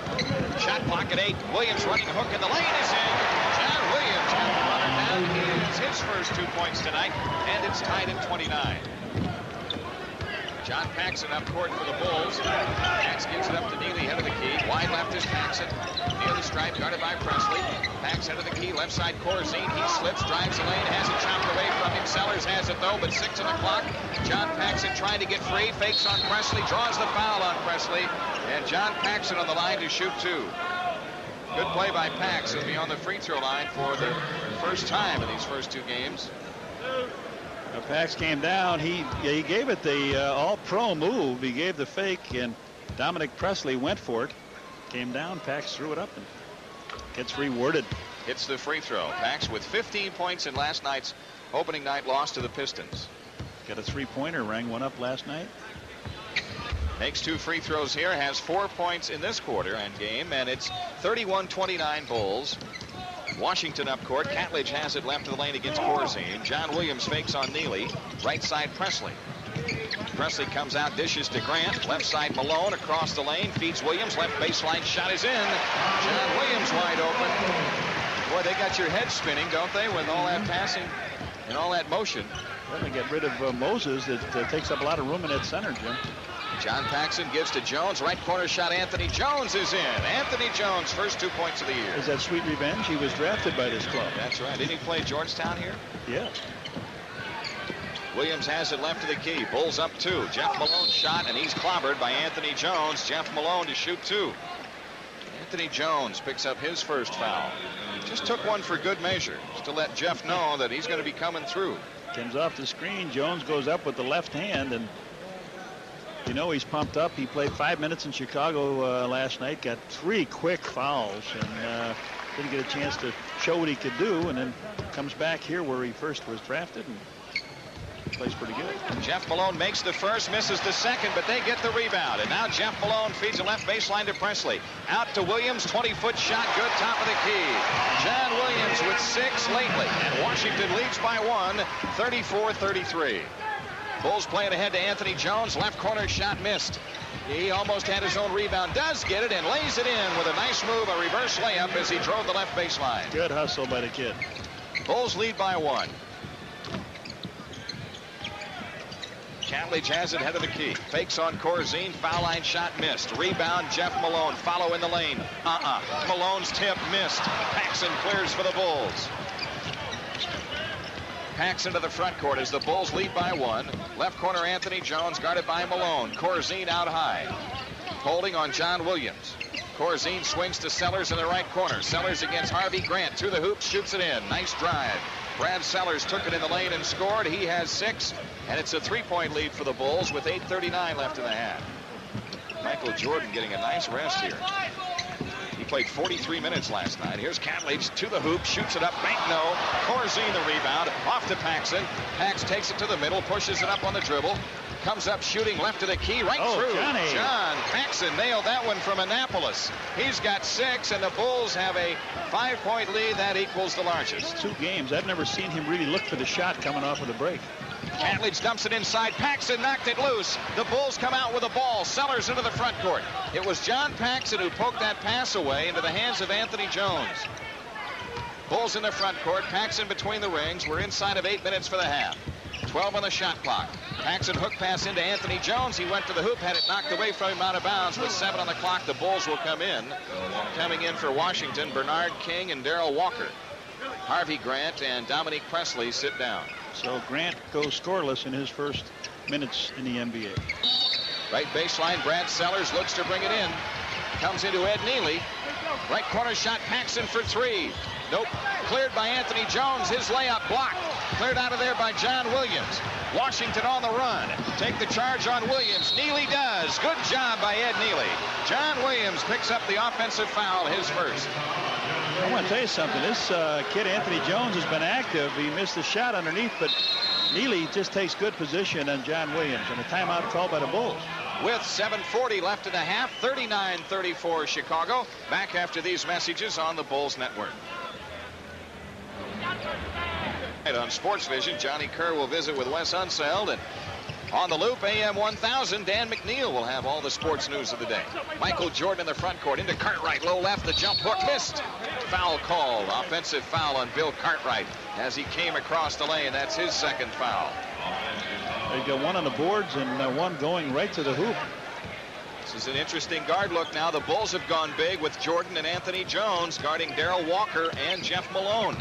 Shot clock at 8. Williams running hook, and the lane is in. John Williams got the runner down. He gets his first 2 points tonight, and it's tied at 29. John Paxson up court for the Bulls. Pax gives it up to Neely, head of the key. Wide left is Paxson. Near the stripe, guarded by Presley. Pax out of the key, left side Corzine. He slips, drives the lane, has it chopped away from him. Sellers has it though, but 6 on the clock. John Paxson trying to get free, fakes on Presley, draws the foul on Presley, and John Paxson on the line to shoot 2. Good play by Pax. He'll be on the free throw line for the first time in these first 2 games. Pax came down. He gave it the all-pro move. He gave the fake, and Dominic Presley went for it. Came down. Pax threw it up and gets rewarded. Hits the free throw. Pax with 15 points in last night's opening night loss to the Pistons. Got a 3-pointer, rang one up last night. Makes 2 free throws here, has 4 points in this quarter and game, and it's 31-29 Bulls. Washington up court. Catledge has it left of the lane against Corzine. John Williams fakes on Neely. Right side Presley. Presley comes out, dishes to Grant. Left side Malone across the lane, feeds Williams. Left baseline shot is in. John Williams wide open. Boy, they got your head spinning, don't they, with all that passing and all that motion. Well, they get rid of Moses. That takes up a lot of room in that center, Jim. John Paxson gives to Jones. Right corner shot. Anthony Jones is in. Anthony Jones, first 2 points of the year. Is that sweet revenge? He was drafted by this club. That's right. Didn't he play Georgetown here? Yes. Williams has it left of the key. Bulls up 2. Jeff Malone shot, and he's clobbered by Anthony Jones. Jeff Malone to shoot 2. Anthony Jones picks up his first foul. Just took one for good measure, just to let Jeff know that he's going to be coming through. Comes off the screen. Jones goes up with the left hand, and you know he's pumped up. He played 5 minutes in Chicago last night, got 3 quick fouls, and didn't get a chance to show what he could do, and then comes back here where he first was drafted and plays pretty good. Jeff Malone makes the first, misses the second, but they get the rebound. And now Jeff Malone feeds a left baseline to Presley. Out to Williams, 20-foot shot, good, top of the key. John Williams with 6 lately, and Washington leads by 1, 34-33. Bulls playing ahead to Anthony Jones. Left corner shot missed. He almost had his own rebound. Does get it and lays it in with a nice move, a reverse layup as he drove the left baseline. Good hustle by the kid. Bulls lead by 1. Catledge has it head of the key. Fakes on Corzine. Foul line shot missed. Rebound Jeff Malone. Follow in the lane. Malone's tip missed. Paxson clears for the Bulls. Paxson to the front court as the Bulls lead by 1. Left corner Anthony Jones guarded by Malone. Corzine out high. Holding on John Williams. Corzine swings to Sellers in the right corner. Sellers against Harvey Grant. To the hoop, shoots it in. Nice drive. Brad Sellers took it in the lane and scored. He has 6, and it's a 3-point lead for the Bulls with 8:39 left in the half. Michael Jordan getting a nice rest here. He played 43 minutes last night. Here's Catledge to the hoop, shoots it up, bank no. Corzine the rebound, off to Paxson. Pax takes it to the middle, pushes it up on the dribble. Comes up shooting left of the key, right through. Johnny. John Paxson nailed that one from Annapolis. He's got 6, and the Bulls have a 5-point lead. That equals the largest. 2 games. I've never seen him really look for the shot coming off of the break. Catledge dumps it inside. Paxson knocked it loose. The Bulls come out with the ball. Sellers into the front court. It was John Paxson who poked that pass away into the hands of Anthony Jones. Bulls in the front court. Paxson between the rings. We're inside of 8 minutes for the half. 12 on the shot clock. Paxson hook pass into Anthony Jones. He went to the hoop, had it knocked away from him out of bounds. With 7 on the clock, the Bulls will come in. Coming in for Washington, Bernard King and Darrell Walker. Harvey Grant and Dominique Presley sit down. So Grant goes scoreless in his first minutes in the NBA. Right baseline, Brad Sellers looks to bring it in. Comes into Ed Neely. Right corner shot, Paxson for 3. Nope. Cleared by Anthony Jones. His layup blocked. Cleared out of there by John Williams. Washington on the run. Take the charge on Williams. Neely does. Good job by Ed Neely. John Williams picks up the offensive foul, his first. I want to tell you something. This kid, Anthony Jones, has been active. He missed the shot underneath, but Neely just takes good position on John Williams. And a timeout called by the Bulls. With 7:40 left in the half, 39-34 Chicago. Back after these messages on the Bulls Network. On Sports Vision, Johnny Kerr will visit with Wes Unseld, and on the loop, AM 1000, Dan McNeil will have all the sports news of the day. Michael Jordan in the front court, into Cartwright, low left, the jump hook missed. Foul call, offensive foul on Bill Cartwright as he came across the lane. That's his second foul. They got 1 on the boards and 1 going right to the hoop. This is an interesting guard look now. The Bulls have gone big with Jordan and Anthony Jones guarding Darrell Walker and Jeff Malone.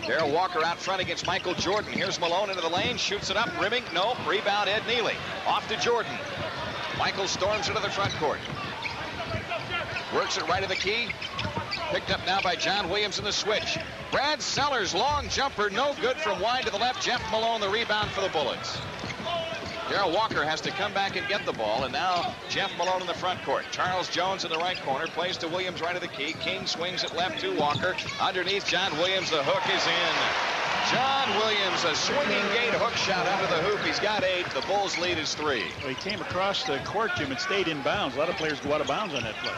Darrell Walker out front against Michael Jordan. Here's Malone into the lane, shoots it up, rimming, no, rebound Ed Neely. Off to Jordan. Michael storms into the front court. Works it right to the key. Picked up now by John Williams in the switch. Brad Sellers, long jumper, no good from wide to the left. Jeff Malone, the rebound for the Bullets. Darrell Walker has to come back and get the ball, and now Jeff Malone in the front court. Charles Jones in the right corner, plays to Williams right of the key. King swings it left to Walker. Underneath John Williams, the hook is in. John Williams, a swinging gate hook shot under the hoop. He's got 8. The Bulls lead is 3. Well, he came across the court, Jim, and stayed in bounds. A lot of players go out of bounds on that play.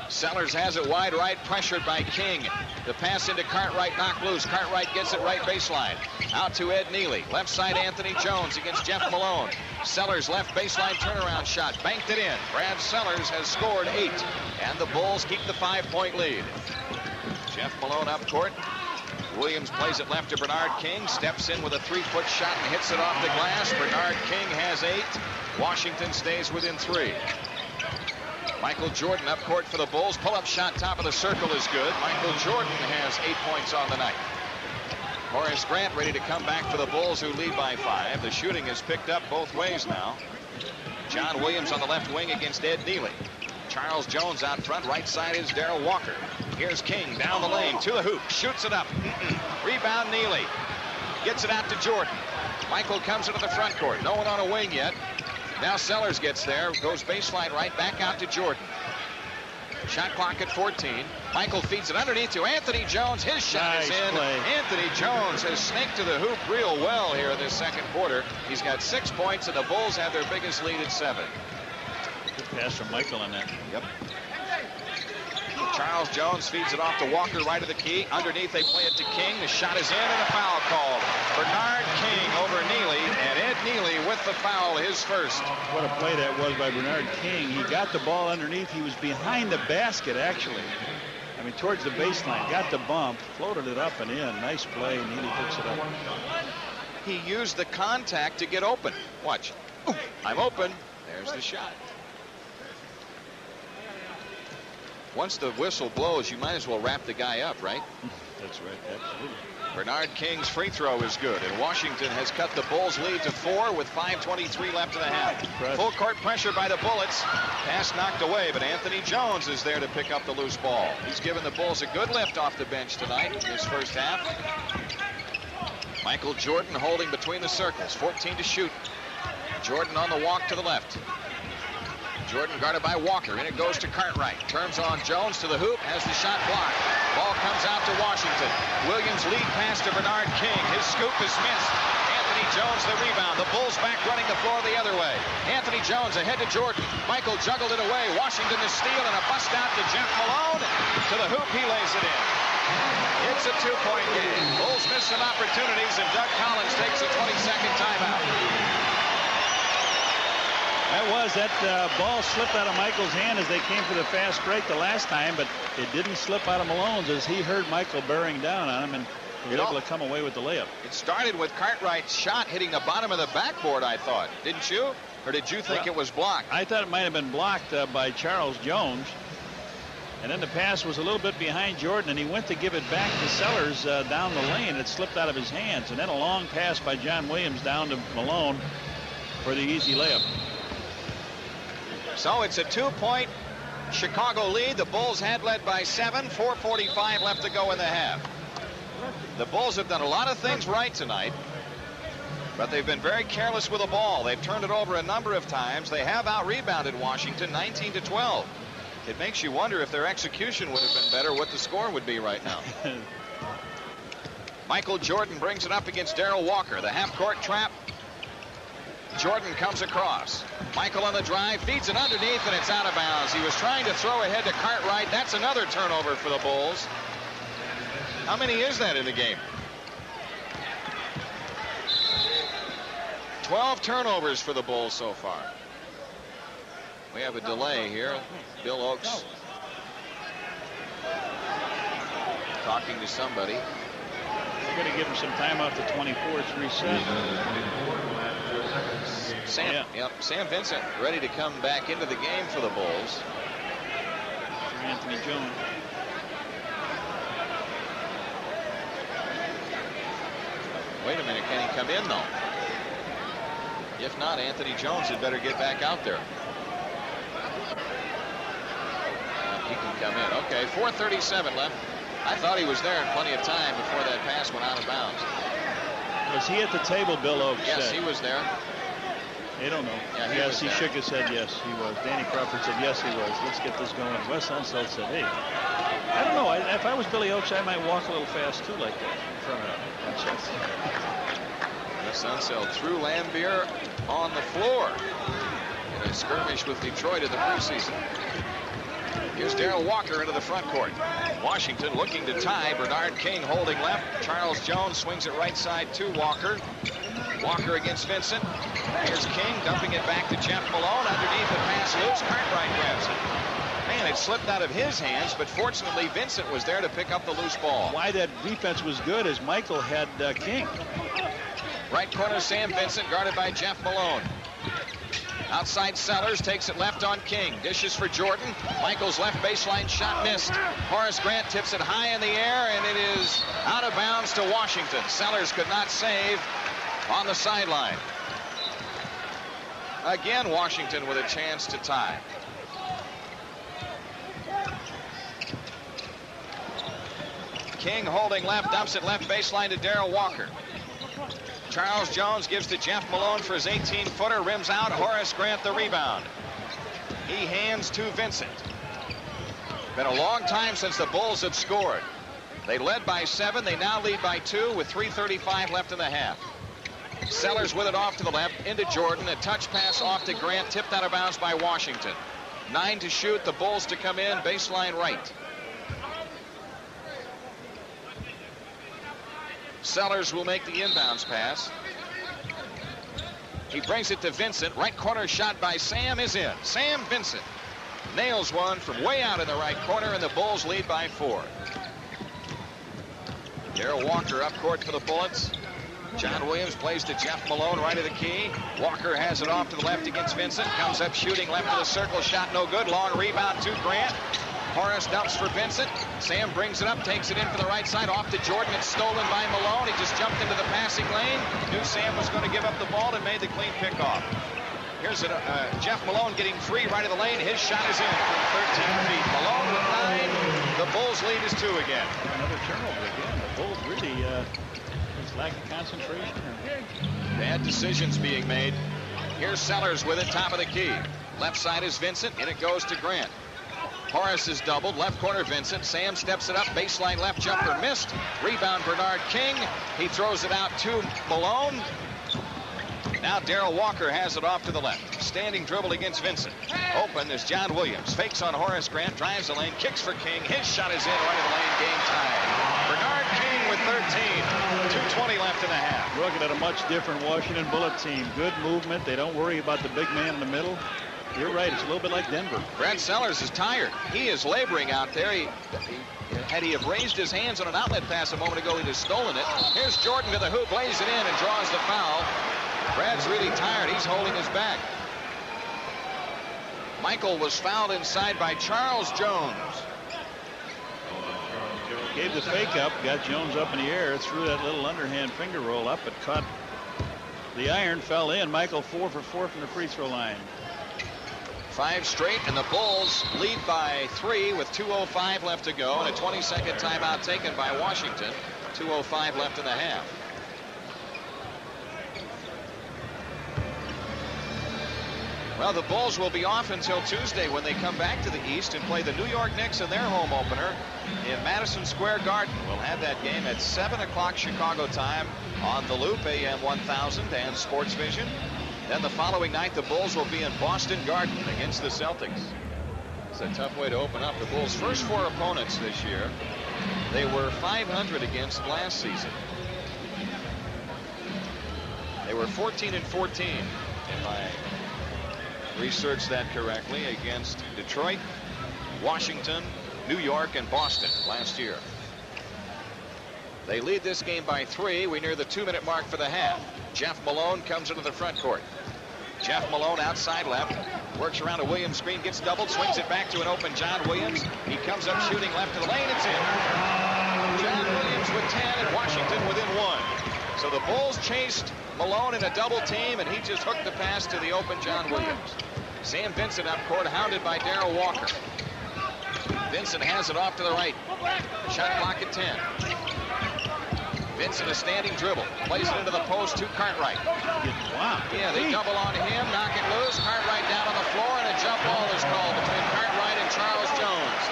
Sellers has it wide right, pressured by King. The pass into Cartwright, knocked loose. Cartwright gets it right baseline. Out to Ed Neely. Left side, Anthony Jones against Jeff Malone. Sellers left baseline turnaround shot. Banked it in. Brad Sellers has scored 8. And the Bulls keep the 5-point lead. Jeff Malone up court. Williams plays it left to Bernard King. Steps in with a 3-foot shot and hits it off the glass. Bernard King has 8. Washington stays within 3. Michael Jordan up court for the Bulls. Pull-up shot top of the circle is good. Michael Jordan has 8 points on the night. Horace Grant ready to come back for the Bulls, who lead by 5. The shooting is picked up both ways now. John Williams on the left wing against Ed Neely. Charles Jones out front. Right side is Darrell Walker. Here's King down the lane to the hoop. Shoots it up. Rebound Neely. Gets it out to Jordan. Michael comes into the front court. No one on a wing yet. Now Sellers gets there, goes baseline right, back out to Jordan. Shot clock at 14. Michael feeds it underneath to Anthony Jones. His shot is in. Play. Anthony Jones has snaked to the hoop real well here in this second quarter. He's got 6 points, and the Bulls have their biggest lead at 7. Good pass from Michael on that. Yep. Charles Jones feeds it off to Walker right of the key. Underneath they play it to King. The shot is in and a foul called. Bernard King over Neely, and Ed Neely with the foul, his first. What a play that was by Bernard King. He got the ball underneath. He was behind the basket, actually. I mean, towards the baseline. Got the bump, floated it up and in. Nice play. Neely picks it up. He used the contact to get open. Watch. Ooh, I'm open. There's the shot. Once the whistle blows, you might as well wrap the guy up, right? That's right, absolutely. Bernard King's free throw is good, and Washington has cut the Bulls' lead to 4 with 5:23 left in the half. Full court pressure by the Bullets. Pass knocked away, but Anthony Jones is there to pick up the loose ball. He's given the Bulls a good lift off the bench tonight in this first half. Michael Jordan holding between the circles, 14 to shoot. Jordan on the walk to the left. Jordan guarded by Walker. In it goes to Cartwright. Turns on Jones to the hoop. Has the shot blocked. Ball comes out to Washington. Williams lead pass to Bernard King. His scoop is missed. Anthony Jones the rebound. The Bulls back running the floor the other way. Anthony Jones ahead to Jordan. Michael juggled it away. Washington the steal and a bust out to Jeff Malone. To the hoop. He lays it in. It's a 2-point game. Bulls miss some opportunities, and Doug Collins takes a 20-second timeout. That ball slipped out of Michael's hand as they came for the fast break the last time, but it didn't slip out of Malone's as he heard Michael bearing down on him and was able to come away with the layup. It started with Cartwright's shot hitting the bottom of the backboard, I thought. Didn't you? Or did you think it was blocked? I thought it might have been blocked by Charles Jones. And then the pass was a little bit behind Jordan, and he went to give it back to Sellers down the lane. It slipped out of his hands. And then a long pass by John Williams down to Malone for the easy layup. So it's a 2-point Chicago lead. The Bulls had led by 7. 4:45 left to go in the half. The Bulls have done a lot of things right tonight, but they've been very careless with the ball. They've turned it over a number of times. They have out-rebounded Washington 19-12. It makes you wonder if their execution would have been better, what the score would be right now. Michael Jordan brings it up against Darrell Walker. The half-court trap. Jordan comes across. Michael on the drive, feeds it underneath, and it's out of bounds. He was trying to throw ahead to Cartwright. That's another turnover for the Bulls. How many is that in the game? 12 turnovers for the Bulls so far. We have a delay here. Bill Oakes talking to somebody. We're going to give him some time out to 24. It's reset. Sam Vincent ready to come back into the game for the Bulls. For Anthony Jones. Wait a minute, can he come in though? If not, Anthony Jones had better get back out there. He can come in. Okay, 4:37 left. I thought he was there in plenty of time before that pass went out of bounds. Was he at the table, Bill Oakes Yes, said? he was there. They don't know. Yeah, yes, he shook his head. Yes, he was. Danny Crawford said, yes, he was. Let's get this going. Wes Unseld said, hey, I don't know. If I was Billy Oakes, I might walk a little fast, too, like that in front of Wes Unseld threw Lambier on the floor in a skirmish with Detroit in the preseason. Here's Darrell Walker into the front court. Washington looking to tie. Bernard King holding left. Charles Jones swings it right side to Walker. Walker against Vincent. Here's King dumping it back to Jeff Malone. Underneath the pass loose. Cartwright grabs it. Man, it slipped out of his hands, but fortunately Vincent was there to pick up the loose ball. Why that defense was good is Michael had King. Right corner, Sam Vincent, guarded by Jeff Malone. Outside Sellers takes it left on King. Dishes for Jordan. Michael's left baseline shot missed. Horace Grant tips it high in the air, and it is out of bounds to Washington. Sellers could not save on the sideline. Again, Washington with a chance to tie. King holding left, dumps it left baseline to Darrell Walker. Charles Jones gives to Jeff Malone for his 18-footer, rims out. Horace Grant the rebound. He hands to Vincent. Been a long time since the Bulls have scored. They led by 7. They now lead by 2 with 3:35 left in the half. Sellers with it off to the left into Jordan. A touch pass off to Grant, tipped out of bounds by Washington. 9 to shoot. The Bulls to come in. Baseline right. Sellers will make the inbounds pass. He brings it to Vincent. Right corner shot by Sam is in. Sam Vincent nails one from way out in the right corner, and the Bulls lead by 4. Darrell Walker up court for the Bullets. John Williams plays to Jeff Malone right of the key. Walker has it off to the left against Vincent. Comes up shooting left of the circle. Shot no good. Long rebound to Grant. Horace dumps for Vincent. Sam brings it up, takes it in for the right side, off to Jordan. It's stolen by Malone. He just jumped into the passing lane. Knew Sam was going to give up the ball and made the clean pickoff. Here's Jeff Malone getting free right of the lane. His shot is in from 13 feet. Malone with 9. The Bulls lead is 2 again. Another turnover again. The Bulls really just lack of concentration. Bad decisions being made. Here's Sellers with it, top of the key. Left side is Vincent, and it goes to Grant. Horace is doubled. Left corner Vincent. Sam steps it up. Baseline left jumper missed. Rebound Bernard King. He throws it out to Malone. Now Darrell Walker has it off to the left. Standing dribble against Vincent. Open is John Williams. Fakes on Horace Grant. Drives the lane. Kicks for King. His shot is in right of the lane. Game tie. Bernard King with 13. 2:20 left in the half. We're looking at a much different Washington Bullet team. Good movement. They don't worry about the big man in the middle. You're right. It's a little bit like Denver. Brad Sellers is tired. He is laboring out there. Had he have raised his hands on an outlet pass a moment ago, he'd have stolen it. Here's Jordan to the hoop, lays it in, and draws the foul. Brad's really tired. He's holding his back. Michael was fouled inside by Charles Jones. Gave the fake up, got Jones up in the air, threw that little underhand finger roll up, but caught the iron, fell in. Michael 4 for 4 from the free throw line. 5 straight, and the Bulls lead by 3 with 2:05 left to go, and a 20-second timeout taken by Washington. 2:05 left in the half. Well, the Bulls will be off until Tuesday when they come back to the East and play the New York Knicks in their home opener in Madison Square Garden. We'll have that game at 7 o'clock Chicago time on the Loop, AM 1000 and Sports Vision. Then the following night, the Bulls will be in Boston Garden against the Celtics. It's a tough way to open up. The Bulls' first 4 opponents this year, they were 500 against last season. They were 14 and 14, if I researched that correctly, against Detroit, Washington, New York, and Boston last year. They lead this game by 3. We near the 2-minute mark for the half. Jeff Malone comes into the front court. Jeff Malone outside left. Works around a Williams screen, gets doubled, swings it back to an open John Williams. He comes up shooting left to the lane. It's in. John Williams with 10 and Washington within 1. So the Bulls chased Malone in a double team, and he just hooked the pass to the open John Williams. Sam Vincent up court, hounded by Darrell Walker. Vincent has it off to the right. Shot clock at 10. Vincent a standing dribble. Plays it into the post to Cartwright. Wow. Yeah, they double on him, knock it loose. Cartwright down on the floor, and a jump ball is called between Cartwright and Charles Jones.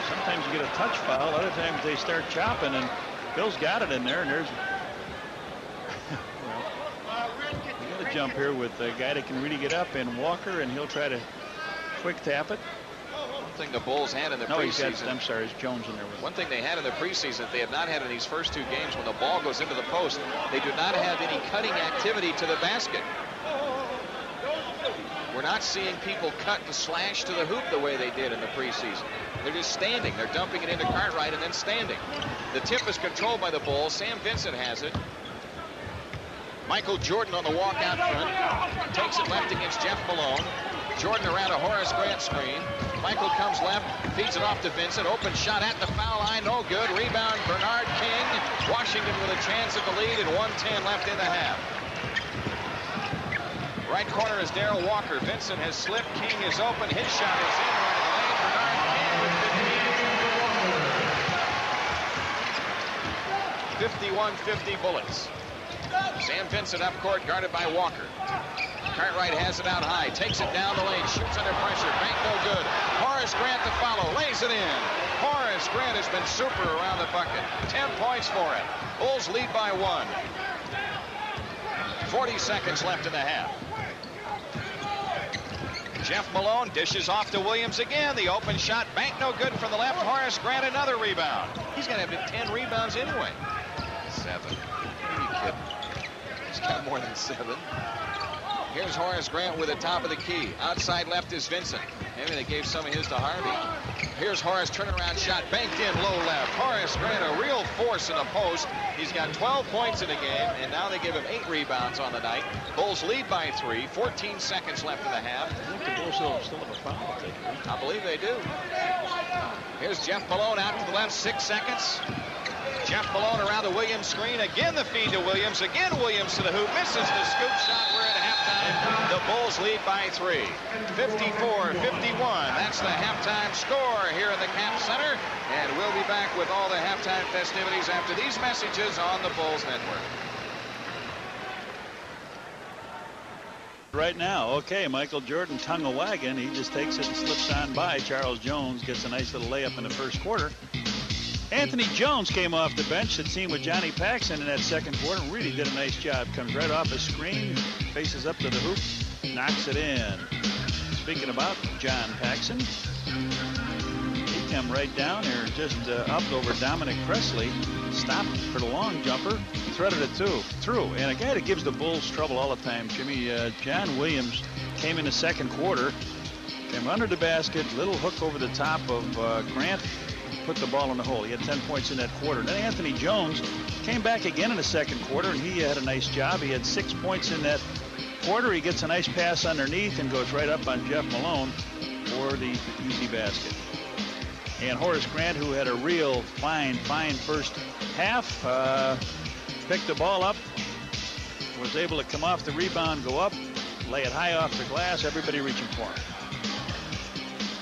Sometimes you get a touch foul. Other times they start chopping, and Bill's got it in there, and there's you got a jump here with a guy that can really get up, and Walker, and he'll try to quick tap it. One thing the Bulls had in the preseason. I'm sorry, it's Jones in there with One thing they had in the preseason that they have not had in these first 2 games, when the ball goes into the post, they do not have any cutting activity to the basket. We're not seeing people cut to slash to the hoop the way they did in the preseason. They're just standing. They're dumping it into Cartwright and then standing. The tip is controlled by the Bulls. Sam Vincent has it. Michael Jordan on the walk out front. Takes it left against Jeff Malone. Jordan around a Horace Grant screen. Michael comes left, feeds it off to Vincent. Open shot at the foul line, no good. Rebound, Bernard King. Washington with a chance at the lead, and 1:10 left in the half. Right corner is Darrell Walker. Vincent has slipped. King is open. His shot is in right in the lane. Bernard King with 15. 51-50 Bullets. Sam Vincent up court, guarded by Walker. Cartwright has it out high, takes it down the lane, shoots under pressure, bank no good. Horace Grant to follow, lays it in. Horace Grant has been super around the bucket. 10 points for it. Bulls lead by 1. 40 seconds left in the half. Jeff Malone dishes off to Williams again. The open shot, bank no good from the left. Horace Grant another rebound. He's going to have 10 rebounds anyway. 7. Are you kidding? He's got more than 7. Here's Horace Grant with the top of the key. Outside left is Vincent. Maybe they gave some of his to Harvey. Here's Horace, turnaround shot, banked in low left. Horace Grant, a real force in the post. He's got 12 points in the game, and now they give him 8 rebounds on the night. Bulls lead by 3. 14 seconds left in the half. I think the Bulls still have a foul. I believe they do. Here's Jeff Malone out to the left, 6 seconds. Jeff Malone around the Williams screen. Again the feed to Williams. Again Williams to the hoop. Misses the scoop shot. We're at halftime. The Bulls lead by 3. 54-51. That's the halftime score here in the Cap Center. And we'll be back with all the halftime festivities after these messages on the Bulls Network. Right now, okay, Michael Jordan tongue a wagon. He just takes it and slips on by. Charles Jones gets a nice little layup in the first quarter. Anthony Jones came off the bench, had seen with Johnny Paxson in that second quarter. Really did a nice job. Comes right off the screen, faces up to the hoop, knocks it in. Speaking about John Paxson, he came right down there, just up over Dominic Presley, stopped for the long jumper, threaded it through. And a guy that gives the Bulls trouble all the time, Jimmy, John Williams, came in the second quarter, came under the basket, little hook over the top of Grant, put the ball in the hole. He had 10 points in that quarter. Then Anthony Jones came back again in the second quarter, and he had a nice job. He had 6 points in that quarter. He gets a nice pass underneath and goes right up on Jeff Malone for the easy basket. And Horace Grant, who had a real fine first half, picked the ball up, was able to come off the rebound, go up, lay it high off the glass, everybody reaching for him.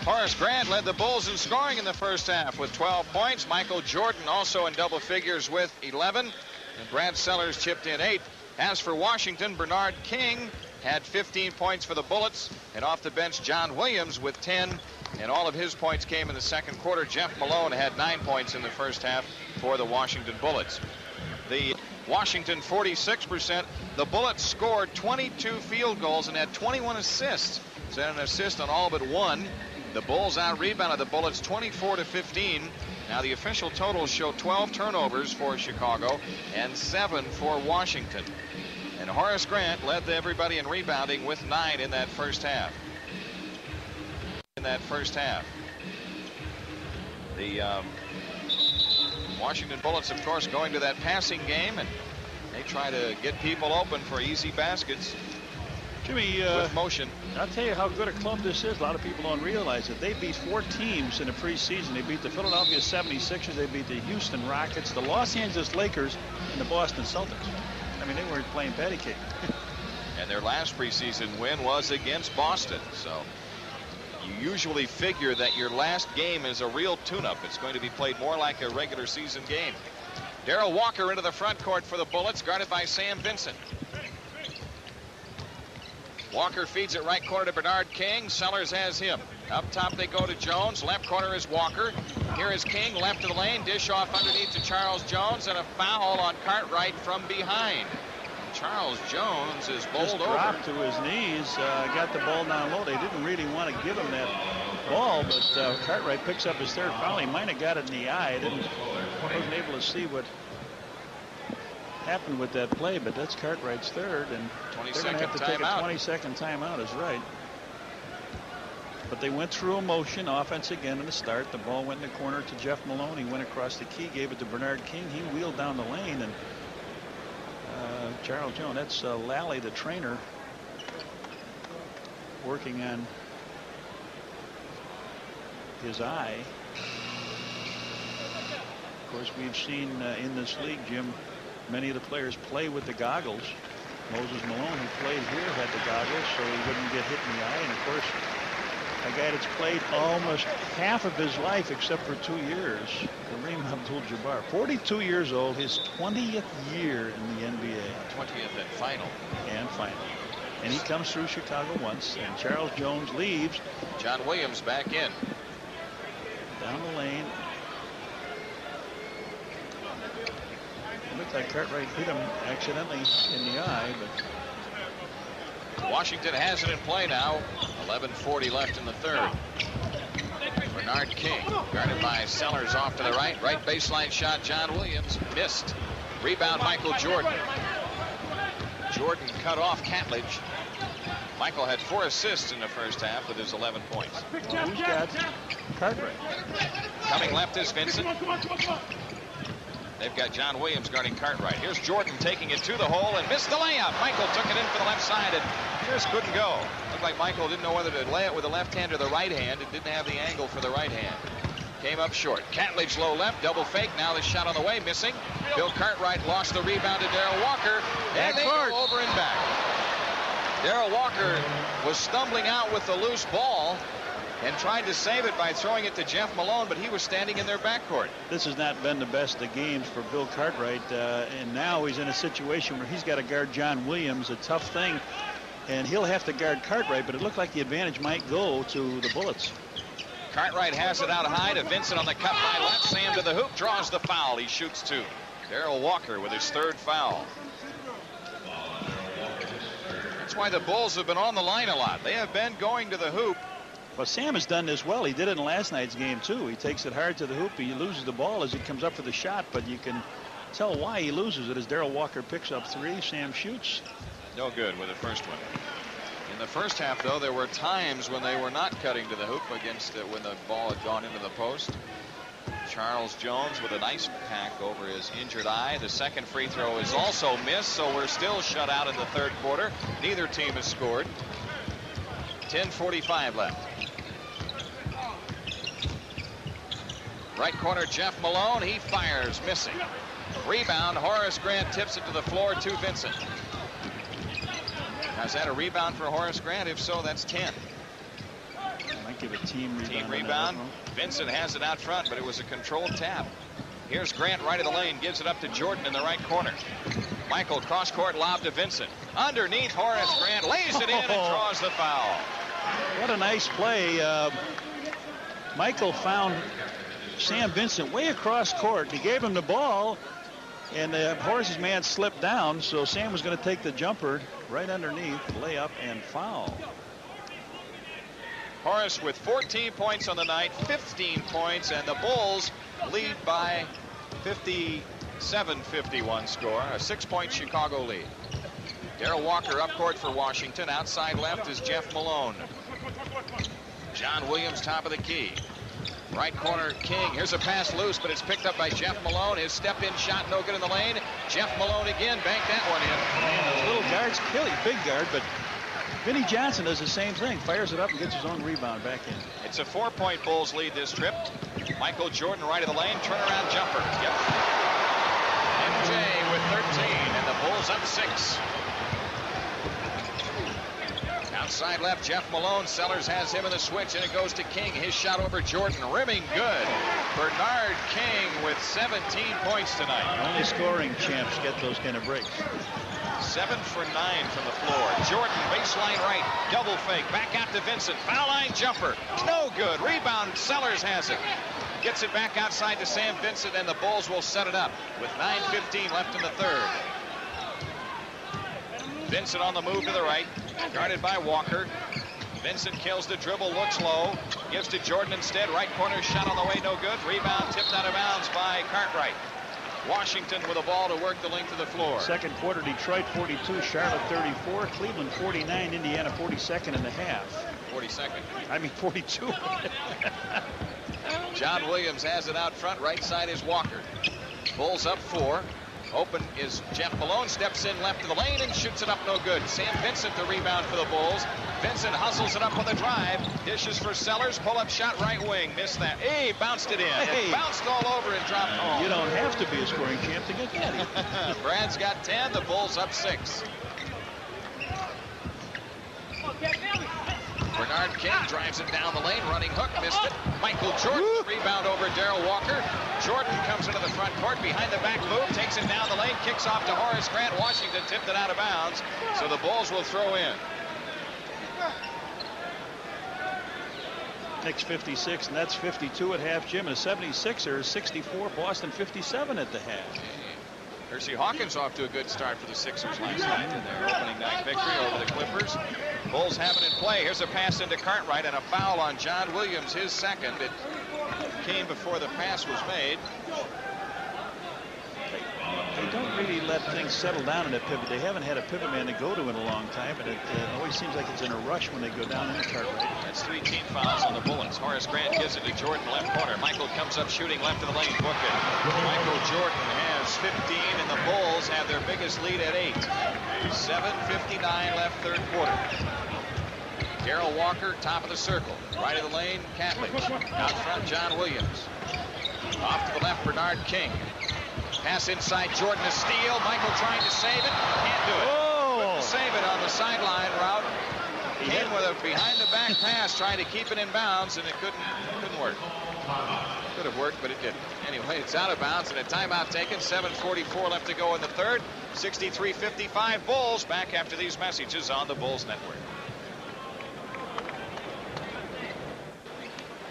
Horace Grant led the Bulls in scoring in the first half with 12 points. Michael Jordan also in double figures with 11. And Brad Sellers chipped in 8. As for Washington, Bernard King had 15 points for the Bullets. And off the bench, John Williams with 10. And all of his points came in the second quarter. Jeff Malone had 9 points in the first half for the Washington Bullets. The Washington 46%. The Bullets scored 22 field goals and had 21 assists. So an assist on all but 1. The Bulls out-rebounded the Bullets 24-15. Now the official totals show 12 turnovers for Chicago and 7 for Washington. And Horace Grant led everybody in rebounding with 9 in that first half. The Washington Bullets, of course, going to that passing game, and they try to get people open for easy baskets. Jimmy, with motion. I'll tell you how good a club this is. A lot of people don't realize it. They beat 4 teams in the preseason. They beat the Philadelphia 76ers. They beat the Houston Rockets, the Los Angeles Lakers, and the Boston Celtics. I mean, they weren't playing patty cake. And their last preseason win was against Boston. So you usually figure that your last game is a real tune-up. It's going to be played more like a regular season game. Darrell Walker into the front court for the Bullets, guarded by Sam Vincent. Walker feeds it right corner to Bernard King. Sellers has him. Up top they go to Jones. Left corner is Walker. Here is King, left of the lane. Dish off underneath to Charles Jones, and a foul on Cartwright from behind. Charles Jones is bowled over. Dropped to his knees, got the ball down low. They didn't really want to give him that ball, but Cartwright picks up his 3rd foul. He might have got it in the eye. Wasn't able to see what happened with that play, but that's Cartwright's 3rd, and they're going to have to take a 20-second timeout. Is right. But they went through a motion offense again in the start. The ball went in the corner to Jeff Malone. He went across the key, gave it to Bernard King. He wheeled down the lane, and Charles Jones, that's Lally, the trainer, working on his eye. Of course, we've seen in this league, Jim, many of the players play with the goggles. Moses Malone, who played here, had the goggles so he wouldn't get hit in the eye. And of course, a guy that's played almost half of his life except for 2 years, Kareem Abdul-Jabbar, 42 years old, his 20th year in the NBA. 20th and final. And final. And he comes through Chicago once, and Charles Jones leaves. John Williams back in. Down the lane. It looked like Cartwright hit him accidentally in the eye, but Washington has it in play now. 11:40 left in the 3rd. Bernard King, guarded by Sellers off to the right. Right baseline shot, John Williams missed. Rebound, Michael Jordan. Jordan cut off Catledge. Michael had 4 assists in the first half with his 11 points. Well, who's got Cartwright? Coming left is Vincent. They've got John Williams guarding Cartwright. Here's Jordan taking it to the hole and missed the layup. Michael took it in for the left side and just couldn't go. Looked like Michael didn't know whether to lay it with the left hand or the right hand. It didn't have the angle for the right hand. Came up short. Catledge low left, double fake. Now the shot on the way, missing. Bill Cartwright lost the rebound to Darrell Walker. And they go over and back. Darrell Walker was stumbling out with the loose ball and tried to save it by throwing it to Jeff Malone, but he was standing in their backcourt. This has not been the best of games for Bill Cartwright, and now he's in a situation where he's got to guard John Williams, a tough thing, and he'll have to guard Cartwright, but it looked like the advantage might go to the Bullets. Cartwright has it out high to Vincent on the cut by left. Sam to the hoop, draws the foul. He shoots 2. Darrell Walker with his 3rd foul. That's why the Bulls have been on the line a lot. They have been going to the hoop. Well, Sam has done this well. He did it in last night's game, too. He takes it hard to the hoop. He loses the ball as it comes up for the shot, but you can tell why he loses it as Darrell Walker picks up 3. Sam shoots. No good with the first one. In the first half, though, there were times when they were not cutting to the hoop against when the ball had gone into the post. Charles Jones with an ice pack over his injured eye. The second free throw is also missed, so we're still shut out in the 3rd quarter. Neither team has scored. 10:45 left. Right corner, Jeff Malone. He fires, missing. Rebound, Horace Grant tips it to the floor to Vincent. Now, is that a rebound for Horace Grant? If so, that's 10. Might give a team rebound. Team rebound. Vincent has it out front, but it was a controlled tap. Here's Grant right of the lane, gives it up to Jordan in the right corner. Michael cross-court lob to Vincent. Underneath, Horace Grant lays it in and draws the foul. What a nice play. Michael found Sam Vincent way across court. He gave him the ball, and Horace's man slipped down, so Sam was going to take the jumper right underneath, layup, and foul. Horace with 14 points on the night, 15 points, and the Bulls lead by 57-51 score, a 6-point Chicago lead. Darrell Walker up court for Washington. Outside left is Jeff Malone. John Williams top of the key. Right corner, King. Here's a pass loose, but it's picked up by Jeff Malone. His step-in shot, no good in the lane. Jeff Malone again, banked that one in. Man, those little guards kill you. Big guard, but Vinnie Johnson does the same thing. Fires it up and gets his own rebound back in. It's a 4-point Bulls lead this trip. Michael Jordan right of the lane, turnaround jumper. Yep. MJ with 13, and the Bulls up 6. Outside left, Jeff Malone. Sellers has him in the switch, and it goes to King. His shot over Jordan, rimming good. Bernard King with 17 points tonight. Only scoring champs get those kind of breaks. 7 for 9 from the floor. Jordan, baseline right, double fake, back out to Vincent. Foul line jumper, no good. Rebound, Sellers has it. Gets it back outside to Sam Vincent, and the Bulls will set it up with 9:15 left in the third. Vincent on the move to the right, guarded by Walker. Vincent kills the dribble, looks low, gives to Jordan instead. Right corner shot on the way, no good. Rebound tipped out of bounds by Cartwright. Washington with a ball to work the length of the floor. Second quarter, Detroit 42, Charlotte 34, Cleveland 49, Indiana 42nd in the half. 42nd. I mean 42. John Williams has it out front. Right side is Walker. Bulls up 4. Open is Jeff Malone. Steps in left of the lane and shoots it up, no good. Sam Vincent the rebound for the Bulls. Vincent hustles it up with a drive. Dishes for Sellers. Pull-up shot right wing. Missed that. Hey, bounced it in. Hey. It bounced all over and dropped home. You don't have to be a scoring champ to get that. Brad's got 10. The Bulls up 6. Bernard King drives it down the lane, running hook, missed it. Michael Jordan, rebound over Darrell Walker. Jordan comes into the front court, behind the back move, takes it down the lane, kicks off to Horace Grant. Washington tipped it out of bounds, so the Bulls will throw in. Knicks 56, and that's 52 at half, Jim. And the 76ers 64, Boston 57 at the half. Hersey Hawkins off to a good start for the Sixers last night in their opening night victory over the Clippers. Bulls have it in play. Here's a pass into Cartwright and a foul on John Williams, his second. It came before the pass was made. They don't really let things settle down in a pivot. They haven't had a pivot man to go to in a long time, and it always seems like it's in a rush when they go down in the Cartwright. That's 3 team fouls on the Bullets. Horace Grant gives it to Jordan, left corner. Michael comes up shooting left of the lane. Book it. Michael Jordan has 15, and the Bulls have their biggest lead at 8. 7:59 left third quarter. Darrell Walker, top of the circle. Right of the lane, Catley. Out front, John Williams. Off to the left, Bernard King. Pass inside, Jordan to steal. Michael trying to save it. Can't do it. Couldn't save it on the sideline route. Came with a behind-the-back pass, trying to keep it in bounds, and it couldn't work. Could have worked, but it didn't. Anyway, it's out of bounds, and a timeout taken. 7:44 left to go in the third. 63-55 Bulls. Back after these messages on the Bulls Network.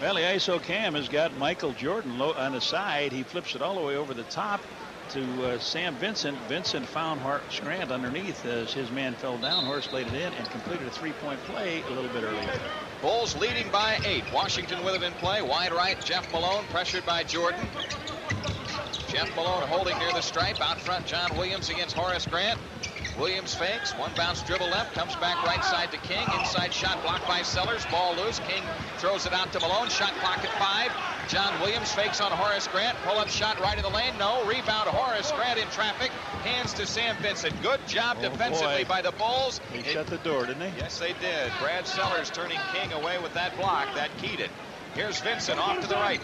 Well, the ISO cam has got Michael Jordan on the side. He flips it all the way over the top to Sam Vincent. Vincent found Horace Grant underneath as his man fell down. Horace laid it in and completed a three-point play a little bit earlier. Bulls leading by 8. Washington with it in play. Wide right, Jeff Malone pressured by Jordan. Jeff Malone holding near the stripe. Out front, John Williams against Horace Grant. Williams fakes, one bounce dribble left, comes back right side to King. Inside shot blocked by Sellers, ball loose. King throws it out to Malone, shot clock at 5. John Williams fakes on Horace Grant, pull-up shot right in the lane, no. Rebound, Horace Grant in traffic, hands to Sam Vincent. Good job defensively by the Bulls. They shut the door, didn't they? Yes, they did. Brad Sellers turning King away with that block. That keyed it. Here's Vincent off to the right.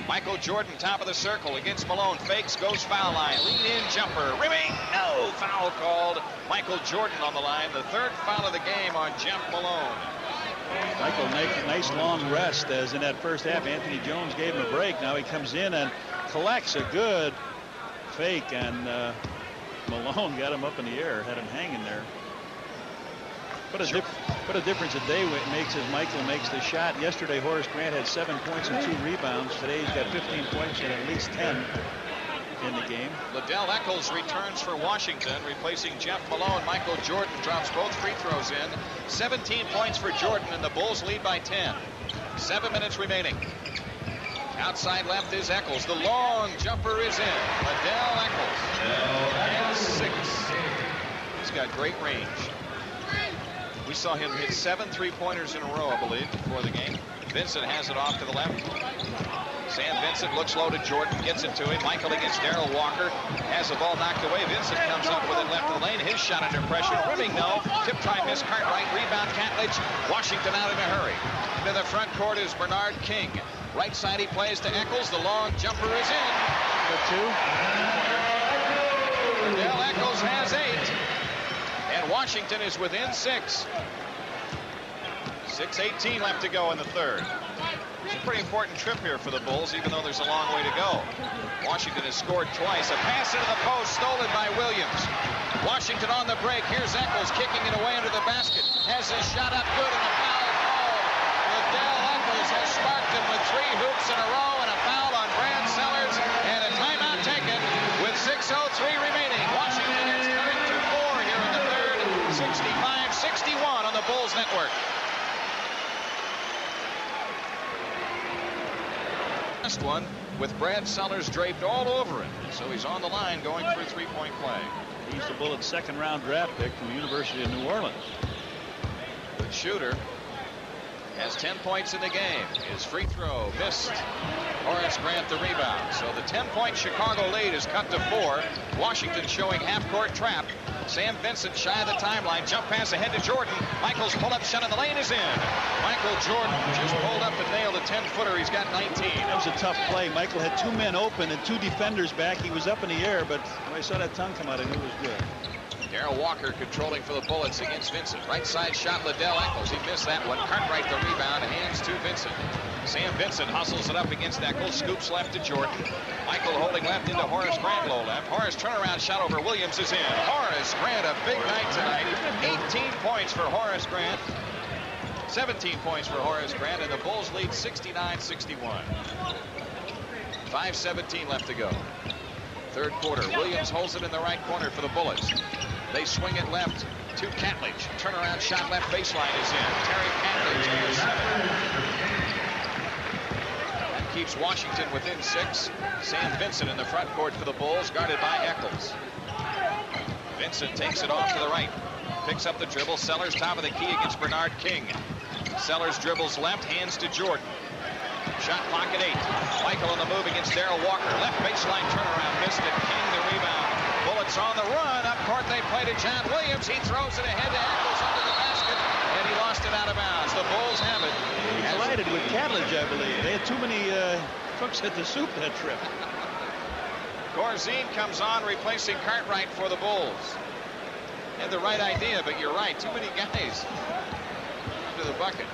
Michael Jordan, top of the circle against Malone. Fakes, goes foul line. Lean in jumper. Rimming. No. Foul called. Michael Jordan on the line. The third foul of the game on Jeff Malone. Michael, nice long rest as in that first half. Anthony Jones gave him a break. Now he comes in and collects a good fake, and Malone got him up in the air, had him hanging there. What a difference a day makes as Michael makes the shot. Yesterday, Horace Grant had 7 points and 2 rebounds. Today, he's got 15 points and at least 10 in the game. Liddell Eccles returns for Washington, replacing Jeff Malone. Michael Jordan drops both free throws in. 17 points for Jordan, and the Bulls lead by 10. 7 minutes remaining. Outside left is Eccles. The long jumper is in. Liddell Eccles. And 6. He's got great range. We saw him hit 7 3-pointers in a row, I believe, before the game. Vincent has it off to the left. Sam Vincent looks low to Jordan, gets it to him. Michael against Darrell Walker. Has the ball knocked away. Vincent comes up with it left of the lane. His shot under pressure. Rimming, no. Tip try, miss. Cartwright. Rebound, Catledge. Washington out in a hurry. Into the front court is Bernard King. Right side he plays to Eccles. The long jumper is in. The two. Liddell Eccles has 8. And Washington is within 6. 6:18 left to go in the third. It's a pretty important trip here for the Bulls, even though there's a long way to go. Washington has scored twice. A pass into the post, stolen by Williams. Washington on the break. Here's Eccles kicking it away under the basket. Has his shot up good and a foul called. Liddell Eccles has sparked him with 3 hoops in a row and a foul on Brad Sellers. And a timeout taken with 6:03 remaining. Washington is coming to 4 here in the third. 65-61 on the Bulls network. One with Brad Sellers draped all over it. So he's on the line going for a 3-point play. He's the Bullets' second-round draft pick from the University of New Orleans. The shooter has 10 points in the game. His free throw missed. Horace Grant the rebound. So the 10-point Chicago lead is cut to 4. Washington showing half-court trap. Sam Vincent shy of the timeline. Jump pass ahead to Jordan. Michael's pull-up shot in the lane is in. Michael Jordan just pulled up and nailed a 10-footer. He's got 19. That was a tough play. Michael had 2 men open and 2 defenders back. He was up in the air, but when I saw that tongue come out, I knew it was good. Darrell Walker controlling for the Bullets against Vincent. Right side shot, Liddell Eccles. He missed that one. Cartwright the rebound, hands to Vincent. Sam Vincent hustles it up against Eccles. Scoops left to Jordan. Michael holding left into Horace Grant, low left. Horace turnaround shot over Williams is in. Horace Grant, a big night tonight. 18 points for Horace Grant. 17 points for Horace Grant, and the Bulls lead 69-61. 5:17 left to go. Third quarter. Williams holds it in the right corner for the Bullets. They swing it left to Catledge. Turnaround shot left baseline is in. Terry Catledge with 7. That keeps Washington within 6. Sam Vincent in the front court for the Bulls, guarded by Eccles. Vincent takes it off to the right. Picks up the dribble. Sellers top of the key against Bernard King. Sellers dribbles left, hands to Jordan. Shot clock at 8. Michael on the move against Darrell Walker. Left baseline turnaround, missed it. King the rebound. Bullets on the run. Up court they play to John Williams. He throws it ahead to Eccles under the basket, and he lost it out of bounds. The Bulls have it. He collided with Catledge, I believe. They had too many cooks at the soup that trip. Corzine comes on, replacing Cartwright for the Bulls. Had the right idea, but you're right. Too many guys to the bucket.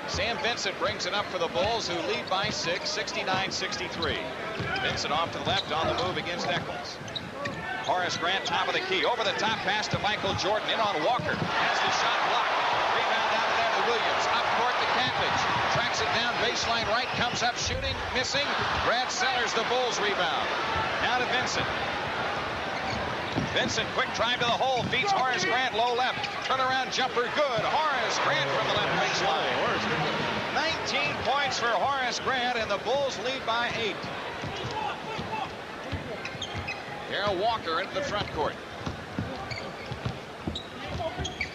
Sam Vincent brings it up for the Bulls, who lead by 6, 69-63. Vincent off to the left on the move against Eccles. Horace Grant top of the key. Over the top pass to Michael Jordan. In on Walker. Has the shot blocked. Rebound out there to Williams. Up court to Catledge. Tracks it down baseline right. Comes up shooting. Missing. Brad Sellers the Bulls rebound. Now to Vincent. Vincent, quick drive to the hole, feeds Horace Grant, low left. Turnaround jumper, good. Horace Grant from the left baseline. 19 points for Horace Grant, and the Bulls lead by 8. Darrell Walker into the front court.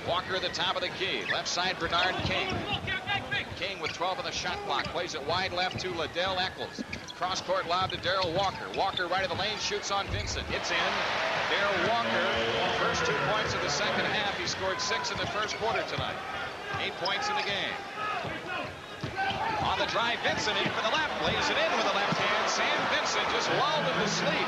Walker at the top of the key. Left side, Bernard King. King with 12 on the shot clock. Plays it wide left to Liddell Eccles. Cross court lob to Darrell Walker. Walker right of the lane, shoots on Vincent. It's in. Darrell Walker, first 2 points of the second half. He scored 6 in the first quarter tonight. 8 points in the game. On the drive, Vincent in from the left. Lays it in with the left hand. Sam Vincent just lulled him to sleep.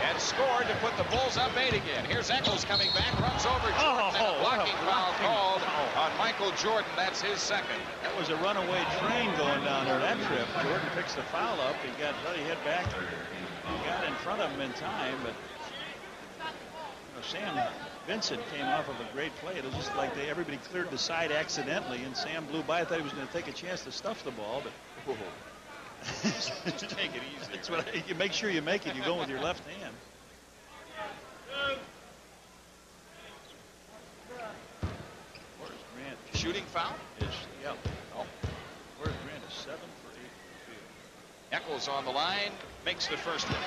And scored to put the Bulls up 8 again. Here's Eccles coming back, runs over Jordan, and a blocking foul called on Michael Jordan. That's his second. That was a runaway train going down there that trip. Jordan picks the foul up. He hit back. He got in front of him in time, but Sam Vincent came off of a great play. It was just like everybody cleared the side accidentally, and Sam blew by. I thought he was going to take a chance to stuff the ball, but just take it easy. That's what you make sure you make it. You go with your left hand. Where's Grant? Shooting foul? Yeah. Oh. Where's Grant? Is 7 for 8 from the field. Eccles on the line, makes the first one.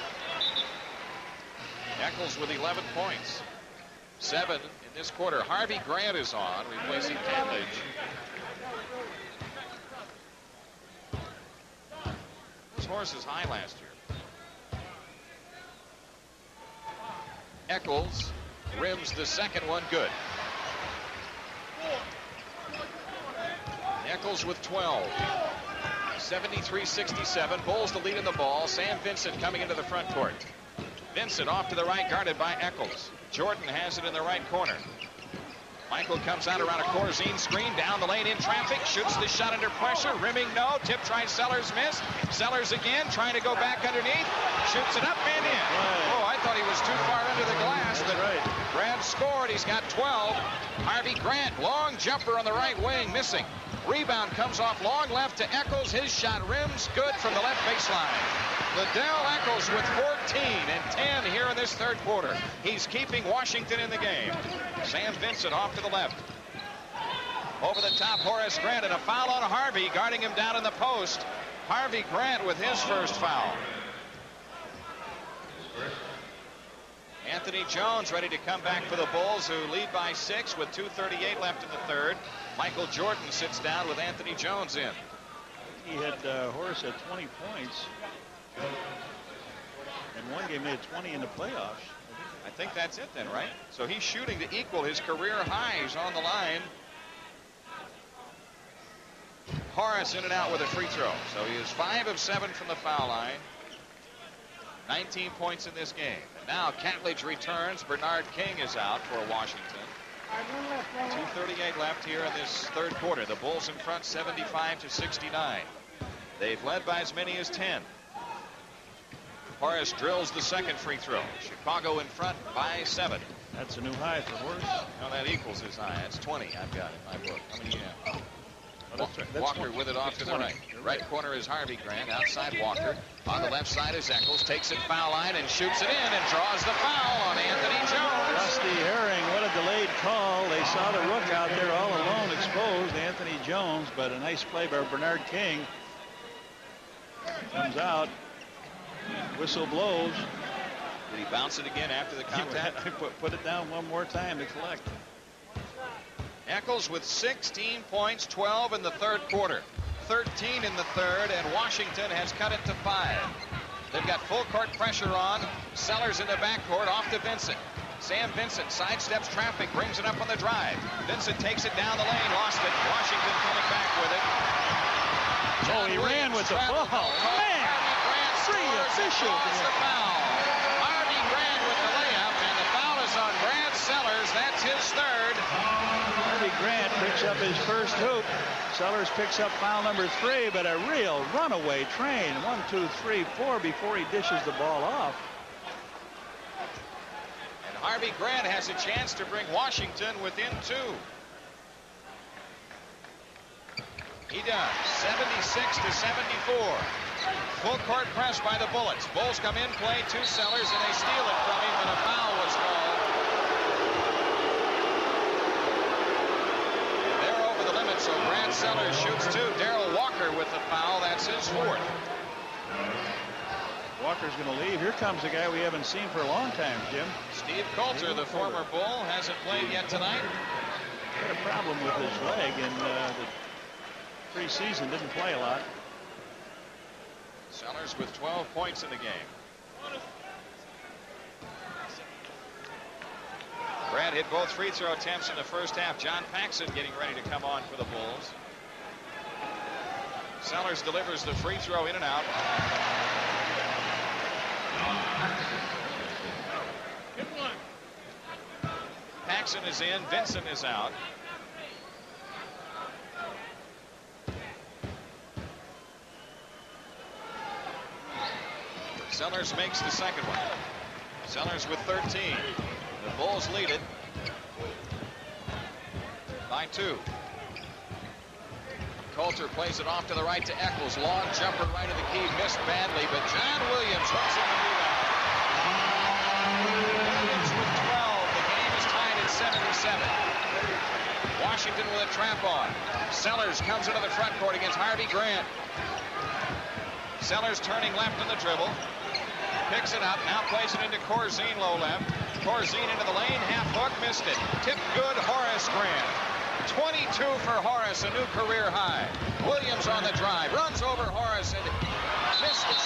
Eccles with 11 points. 7 in this quarter. Harvey Grant is on, replacing Catledge. Horace's high last year. Eccles rims the second one good. Eccles with 12. 73-67. Bulls the lead in the ball. Sam Vincent coming into the front court. Vincent off to the right, guarded by Eccles. Jordan has it in the right corner. Michael comes out around a Corzine screen, down the lane in traffic, shoots the shot under pressure, rimming no, tip tries, Sellers miss. Sellers again, trying to go back underneath, shoots it up and in. Right. Oh, I thought he was too far under the glass, but right. Brad scored, he's got 12. Harvey Grant, long jumper on the right wing, missing. Rebound comes off long left to Eccles, his shot rims good from the left baseline. Liddell Eccles with 14 and 10 here in this third quarter. He's keeping Washington in the game. Sam Vincent off to the left. Over the top, Horace Grant, and a foul on Harvey, guarding him down in the post. Harvey Grant with his first foul. Anthony Jones ready to come back for the Bulls, who lead by 6 with 2:38 left in the third. Michael Jordan sits down with Anthony Jones in. He had Horace had 20 points. In one game, they had 20 in the playoffs. I think that's it then, right? So he's shooting to equal his career highs on the line. Horace in and out with a free throw. So he is 5 of 7 from the foul line. 19 points in this game. And now Catledge returns. Bernard King is out for Washington. 2:38 left here in this third quarter. The Bulls in front 75-69. They've led by as many as 10. Horace drills the second free throw. Chicago in front by 7. That's a new high for Horace. No, that equals his high. That's 20. I've got it in my book. How many do you have? Oh, that's right. That's Walker with it off to the right. Right corner is Harvey Grant. Outside Walker. On the left side is Eccles. Takes it foul line and shoots it in and draws the foul on Anthony Jones. Rusty Herring, what a delayed call. They saw the rook out there all alone, exposed Anthony Jones, but a nice play by Bernard King. Comes out. Whistle blows. Did he bounce it again after the contact? Put it down one more time to collect. Eccles with 16 points, 12 in the third quarter, 13 in the third, and Washington has cut it to 5. They've got full court pressure on. Sellers in the backcourt, off to Vincent. Sam Vincent sidesteps traffic, brings it up on the drive. Vincent takes it down the lane, lost it. Washington coming back with it. He ran with the ball. Man, free official. The foul. Harvey Grant with the layup, and the foul is on Brad Sellers. That's his third. Harvey Grant picks up his first hoop. Sellers picks up foul number 3, but a real runaway train. 1, 2, 3, 4 before he dishes the ball off. And Harvey Grant has a chance to bring Washington within 2. He does. 76-74. Full court press by the Bullets. Bulls come in, play to Sellers, and they steal it from him, and a foul was called. And they're over the limit, so Brad Sellers shoots 2. Darrell Walker with the foul. That's his 4th. Walker's going to leave. Here comes a guy we haven't seen for a long time, Jim. Steve Coulter, the former Bull, hasn't played yet tonight. Had a problem with his leg, and the preseason didn't play a lot. Sellers with 12 points in the game. Brad hit both free throw attempts in the first half. John Paxson getting ready to come on for the Bulls. Sellers delivers the free throw in and out. Paxson is in. Vincent is out. Sellers makes the second one. Sellers with 13. The Bulls lead it by 2. Coulter plays it off to the right to Eccles. Long jumper right of the key. Missed badly, but John Williams hooks in the rebound. Williams with 12. The game is tied at 77. Washington with a trap on. Sellers comes into the front court against Harvey Grant. Sellers turning left in the dribble. Picks it up, now plays it into Corzine, low left. Corzine into the lane, half hook, missed it. Tip good, Horace Grant. 22 for Horace, a new career high. Williams on the drive, runs over Horace and missed the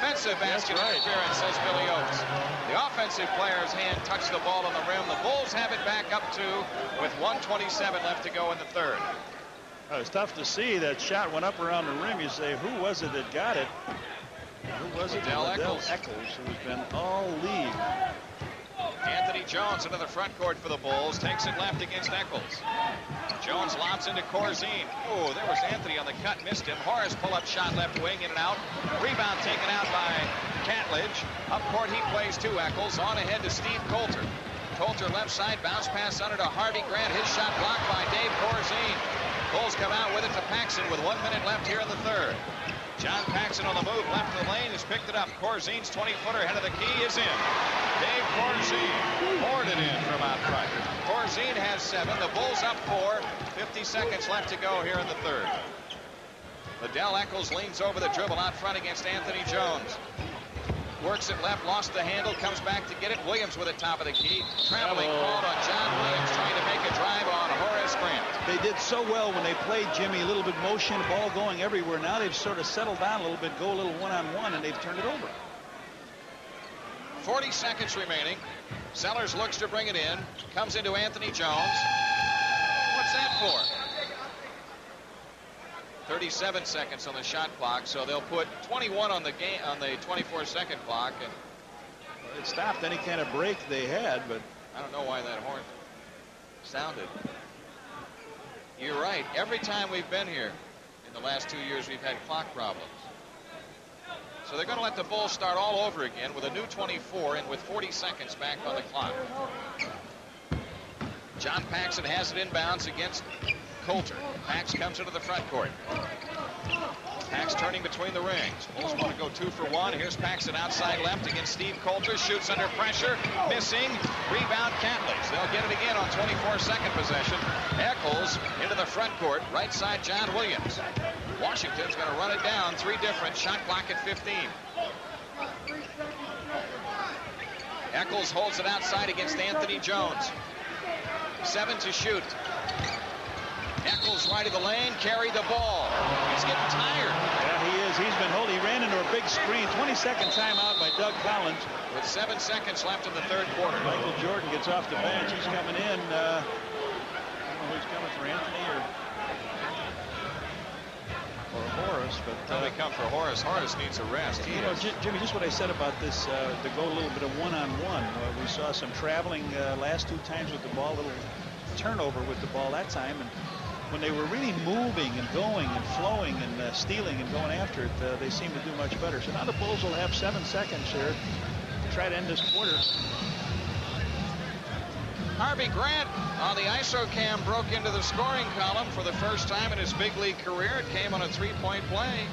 defensive basket interference, says Billy Oates. The offensive player's hand touched the ball on the rim. The Bulls have it back up 2 with 1:27 left to go in the third. It was tough to see. That shot went up around the rim. You say, who was it that got it? Who was it? Liddell Eccles, who's been all league. Anthony Jones into the front court for the Bulls. Takes it left against Eccles. Jones lobs into Corzine. Oh, there was Anthony on the cut. Missed him. Horace pull-up shot left wing, in and out. Rebound taken out by Catledge. Up court he plays to Eccles. On ahead to Steve Coulter. Coulter left side. Bounce pass under to Harvey Grant. His shot blocked by Dave Corzine. Bulls come out with it to Paxson with 1 minute left here in the third. John Paxson on the move, left of the lane, has picked it up. Corzine's 20-footer head of the key is in. Dave Corzine poured it in from out front. Corzine has 7. The Bulls up 4. 50 seconds left to go here in the third. Liddell Eccles leans over the dribble out front against Anthony Jones. Works it left, lost the handle, comes back to get it. Williams with it top of the key. Traveling called on John Williams, trying to make a drive on Horace Grant. They did so well when they played, Jimmy, a little bit motion, ball going everywhere. Now they've sort of settled down a little bit, go a little one-on-one, and they've turned it over. 40 seconds remaining. Sellers looks to bring it in. Comes into Anthony Jones. What's that for? 37 seconds on the shot clock, so they'll put 21 on the game on the 24-second clock, and it stopped any kind of break they had. But I don't know why that horn sounded. You're right. Every time we've been here in the last 2 years, we've had clock problems. So they're going to let the Bulls start all over again with a new 24 and with 40 seconds back on the clock. John Paxson has it inbounds against Coulter. Pax comes into the front court. Pax turning between the rings. Bulls want to go 2 for 1. Here's Paxson outside left against Steve Coulter. Shoots under pressure. Missing. Rebound Catledge. They'll get it again on 24-second possession. Eccles into the front court. Right side John Williams. Washington's going to run it down. 3 different. Shot clock at 15. Eccles holds it outside against Anthony Jones. 7 to shoot. Eccles right of the lane, carried the ball. He's getting tired. Yeah, he is. He's been holding. He ran into a big screen. 22nd timeout by Doug Collins. With 7 seconds left in the third quarter. Michael Jordan gets off the bench. He's coming in. I don't know who's coming for Anthony or Horace, but they come for Horace. Horace needs a rest. Jimmy, just what I said about this, to go a little bit of one-on-one. We saw some traveling last 2 times with the ball, a little turnover with the ball that time, and when they were really moving and going and flowing and stealing and going after it, they seem to do much better. So now the Bulls will have 7 seconds here to try to end this quarter. Harvey Grant on the ISOCAM broke into the scoring column for the first time in his big league career. It came on a 3-point play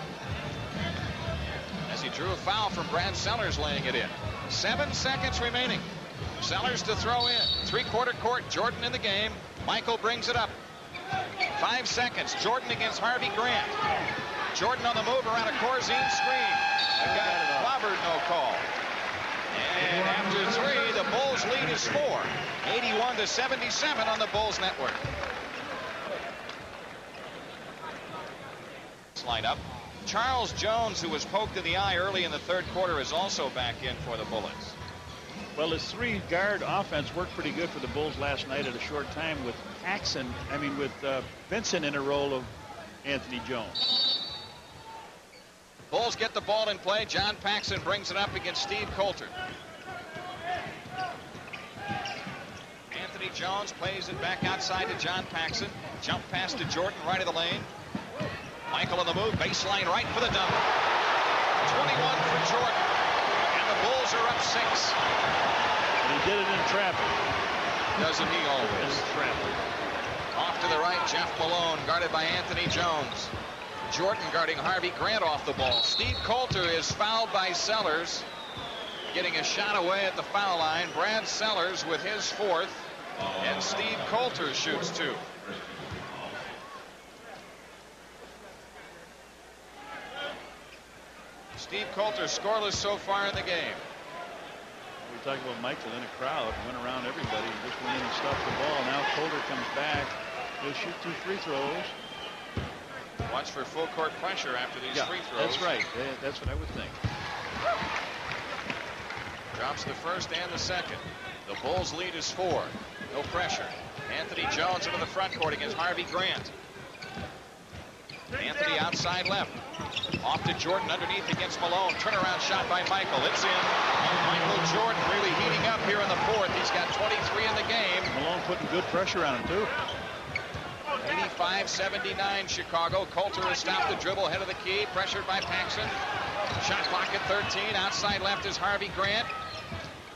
as he drew a foul from Brad Sellers, laying it in. 7 seconds remaining. Sellers to throw in. 3-quarter court. Jordan in the game. Michael brings it up. 5 seconds. Jordan against Harvey Grant. Jordan on the move around a Corzine screen. They got clobbered, no call. And after 3, the Bulls lead is 4. 81-77 on the Bulls network. Line up. Charles Jones, who was poked in the eye early in the third quarter, is also back in for the Bullets. Well, this 3-guard offense worked pretty good for the Bulls last night at a short time with Vincent in a role of Anthony Jones. Bulls get the ball in play. John Paxson brings it up against Steve Coulter. Anthony Jones plays it back outside to John Paxson. Jump pass to Jordan, right of the lane. Michael on the move, baseline right for the dunk. 21 for Jordan. And the Bulls are up 6. And he did it in traffic. Doesn't he always? In traffic. Off to the right, Jeff Malone, guarded by Anthony Jones. Jordan guarding Harvey Grant off the ball. Steve Coulter is fouled by Sellers, getting a shot away at the foul line. Brad Sellers with his 4th, and Steve Coulter shoots 2. Steve Coulter scoreless so far in the game. We talked about Michael in a crowd, went around everybody, just went in and stuffed the ball. Now Coulter comes back. He'll shoot 2 free throws. Watch for full court pressure after these free throws. That's right. That's what I would think. Drops the first and the second. The Bulls lead is 4. No pressure. Anthony Jones into the front court against Harvey Grant. Anthony outside left. Off to Jordan underneath against Malone. Turnaround shot by Michael. It's in. Michael Jordan really heating up here in the fourth. He's got 23 in the game. Malone putting good pressure on him, too. 85-79 Chicago. Coulter has stopped the dribble ahead of the key. Pressured by Paxson. Shot clock at 13. Outside left is Harvey Grant.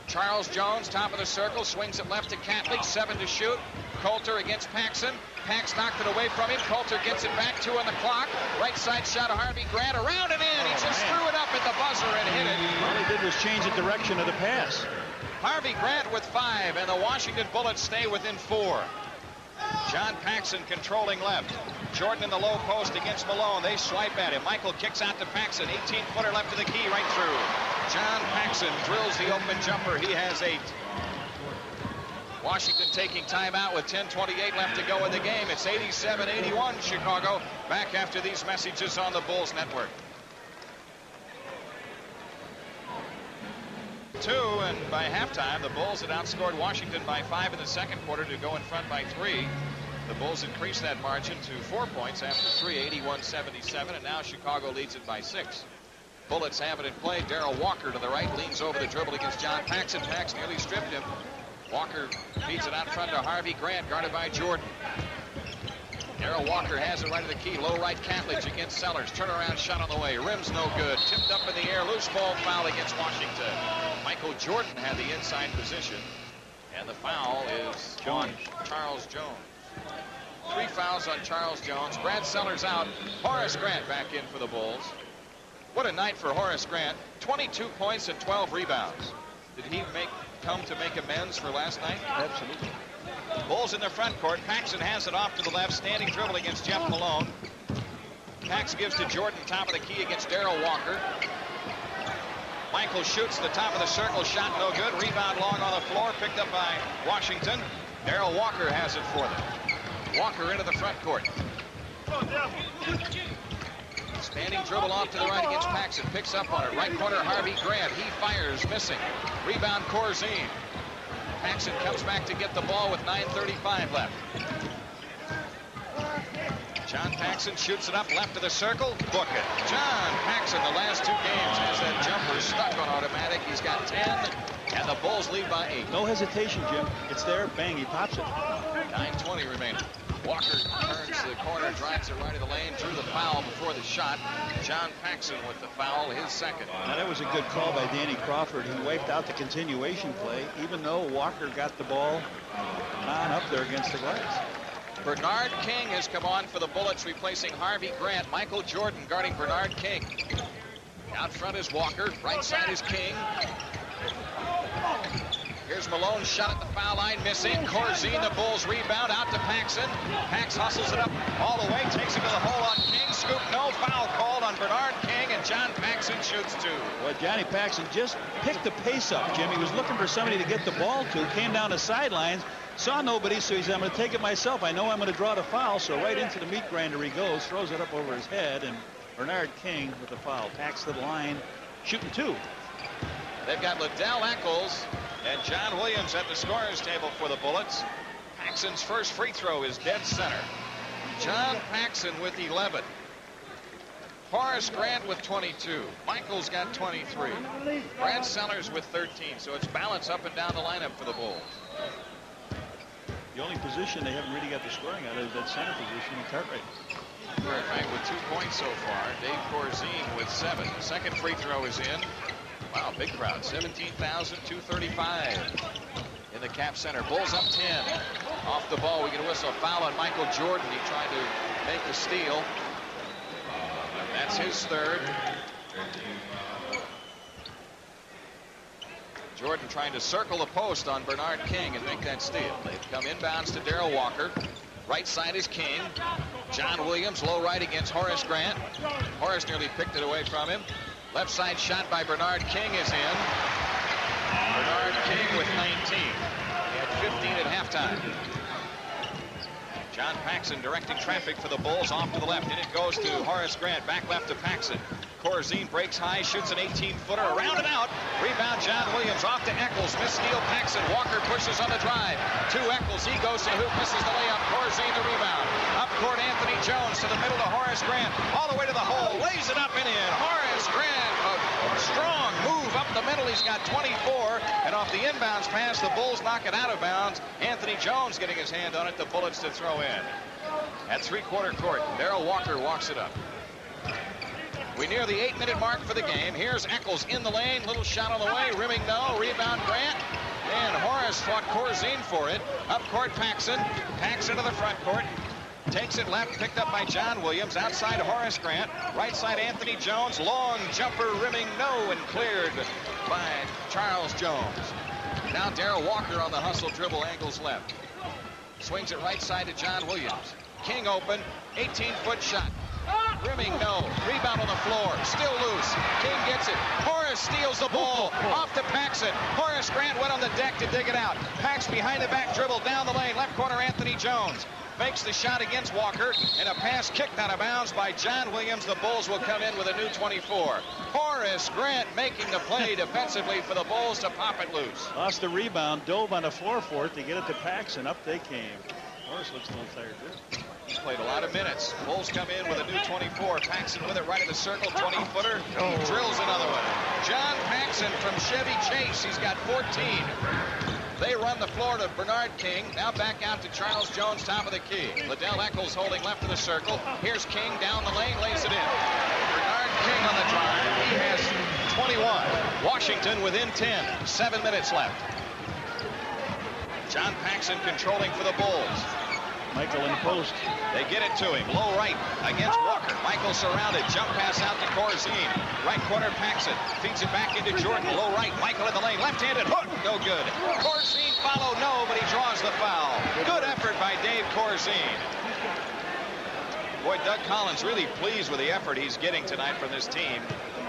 Charles Jones, top of the circle, swings it left to Catley. 7 to shoot. Coulter against Paxson. Pax knocked it away from him. Coulter gets it back. 2 on the clock. Right side shot of Harvey Grant. Around and in. He just threw it up at the buzzer and hit it. All he did was change the direction of the pass. Harvey Grant with 5, and the Washington Bullets stay within 4. John Paxson controlling left. Jordan in the low post against Malone. They swipe at him. Michael kicks out to Paxson. 18-footer left to the key, right through. John Paxson drills the open jumper. He has 8. Washington taking timeout with 10:28 left to go in the game. It's 87-81 Chicago. Back after these messages on the Bulls Network. 2, and by halftime, the Bulls had outscored Washington by 5 in the second quarter to go in front by 3. The Bulls increased that margin to 4 points after 3, 81-77, and now Chicago leads it by 6. Bullets have it in play. Darrell Walker to the right, leans over the dribble against John Paxson. Pax nearly stripped him. Walker feeds it out front to Harvey Grant, guarded by Jordan. Darrell Walker has it right to the key. Low right Catledge against Sellers. Turnaround shot on the way. Rim's no good. Tipped up in the air. Loose ball foul against Washington. Michael Jordan had the inside position. And the foul is on Charles Jones. 3 fouls on Charles Jones. Brad Sellers out. Horace Grant back in for the Bulls. What a night for Horace Grant. 22 points and 12 rebounds. Did he come to make amends for last night? Absolutely. Bulls in the front court. Paxson has it off to the left. Standing dribble against Jeff Malone. Pax gives to Jordan, top of the key against Darrell Walker. Michael shoots the top of the circle. Shot no good. Rebound long on the floor. Picked up by Washington. Darrell Walker has it for them. Walker into the front court. Standing dribble off to the right against Paxson. Picks up on it. Right corner, Harvey Grant. He fires, missing. Rebound, Corzine. Paxson comes back to get the ball with 9:35 left. John Paxson shoots it up left of the circle. Book it. John Paxson, the last 2 games, has that jumper stuck on automatic. He's got 10, and the Bulls lead by 8. No hesitation, Jim. It's there. Bang, he pops it. 9:20 remaining. Walker turns the corner, drives it right of the lane, drew the foul before the shot. John Paxson with the foul, his second. Now, that was a good call by Danny Crawford. He wiped out the continuation play, even though Walker got the ball on up there against the glass. Bernard King has come on for the Bullets, replacing Harvey Grant. Michael Jordan guarding Bernard King. Out front is Walker. Right side is King. Here's Malone, shot at the foul line, missing. Corzine, the Bulls rebound, out to Paxson. Pax hustles it up all the way, takes it to the hole on King. Scoop, no foul called on Bernard King, and John Paxson shoots 2. Well, Johnny Paxson just picked the pace up, Jim. He was looking for somebody to get the ball to, came down the sidelines, saw nobody, so he said, I'm going to take it myself. I know I'm going to draw the foul, so right into the meat grinder he goes, throws it up over his head, and Bernard King with the foul. Pax to the line, shooting 2. They've got Liddell Eccles and John Williams at the scorer's table for the Bullets. Paxson's first free throw is dead center. John Paxson with 11. Horace Grant with 22. Michael's got 23. Brad Sellers with 13. So it's balance up and down the lineup for the Bulls. The only position they haven't really got the scoring out of is that center position in Cartwright. Cartwright with 2 points so far. Dave Corzine with 7. The second free throw is in. Wow, big crowd. 17,235 in the Cap Center. Bulls up 10. Off the ball, we get a whistle. Foul on Michael Jordan. He tried to make the steal. That's his third. Jordan trying to circle the post on Bernard King and make that steal. They've come inbounds to Darrell Walker. Right side is King. John Williams, low right against Horace Grant. Horace nearly picked it away from him. Left side shot by Bernard King is in. Bernard King with 19. He had 15 at halftime. John Paxson directing traffic for the Bulls off to the left. And it goes to Horace Grant. Back left to Paxson. Corzine breaks high, shoots an 18-footer, around and out. Rebound, John Williams off to Eccles. Miss steal, Paxson. Walker pushes on the drive. To Eccles. He goes to the hoop, misses the layup. Corzine the rebound. Up court, Anthony Jones to the middle to Horace Grant. All the way to the hole. Lays it up and in. Horace Grant, a strong move up the middle. He's got 24. And off the inbounds pass, the Bulls knock it out of bounds. Anthony Jones getting his hand on it. The Bullets to throw in. At three-quarter court, Darrell Walker walks it up. We near the 8-minute mark for the game. Here's Eccles in the lane. Little shot on the way. Rimming no. Rebound Grant. And Horace fought Corzine for it. Up court Paxson. Paxson to the front court. Takes it left. Picked up by John Williams. Outside Horace Grant. Right side Anthony Jones. Long jumper. Rimming no. And cleared by Charles Jones. Now Darrell Walker on the hustle dribble. Angles left. Swings it right side to John Williams. King open. 18-foot shot. Rimming no. Rebound on the floor. Still loose. King gets it. Horace steals the ball. Off to Paxson. Horace Grant went on the deck to dig it out. Pax behind the back dribble down the lane. Left corner Anthony Jones. Makes the shot against Walker. And a pass kicked out of bounds by John Williams. The Bulls will come in with a new 24. Horace Grant making the play defensively for the Bulls to pop it loose. Lost the rebound. Dove on the floor for it to get it to Paxson. Up they came. Horace looks a little tired too. He's played a lot of minutes. Bulls come in with a new 24. Paxson with it right in the circle. 20-footer. He drills another one. John Paxson from Chevy Chase. He's got 14. They run the floor to Bernard King. Now back out to Charles Jones, top of the key. Liddell Eccles holding left of the circle. Here's King down the lane, lays it in. Bernard King on the drive. He has 21. Washington within 10. 7 minutes left. John Paxson controlling for the Bulls. Michael in the post. They get it to him. Low right against Walker. Michael surrounded. Jump pass out to Corzine. Right corner Paxson. Feeds it back into Jordan. Low right. Michael in the lane. Left-handed hook. No good. Corzine follow. No, but he draws the foul. Good effort by Dave Corzine. Boy, Doug Collins really pleased with the effort he's getting tonight from this team.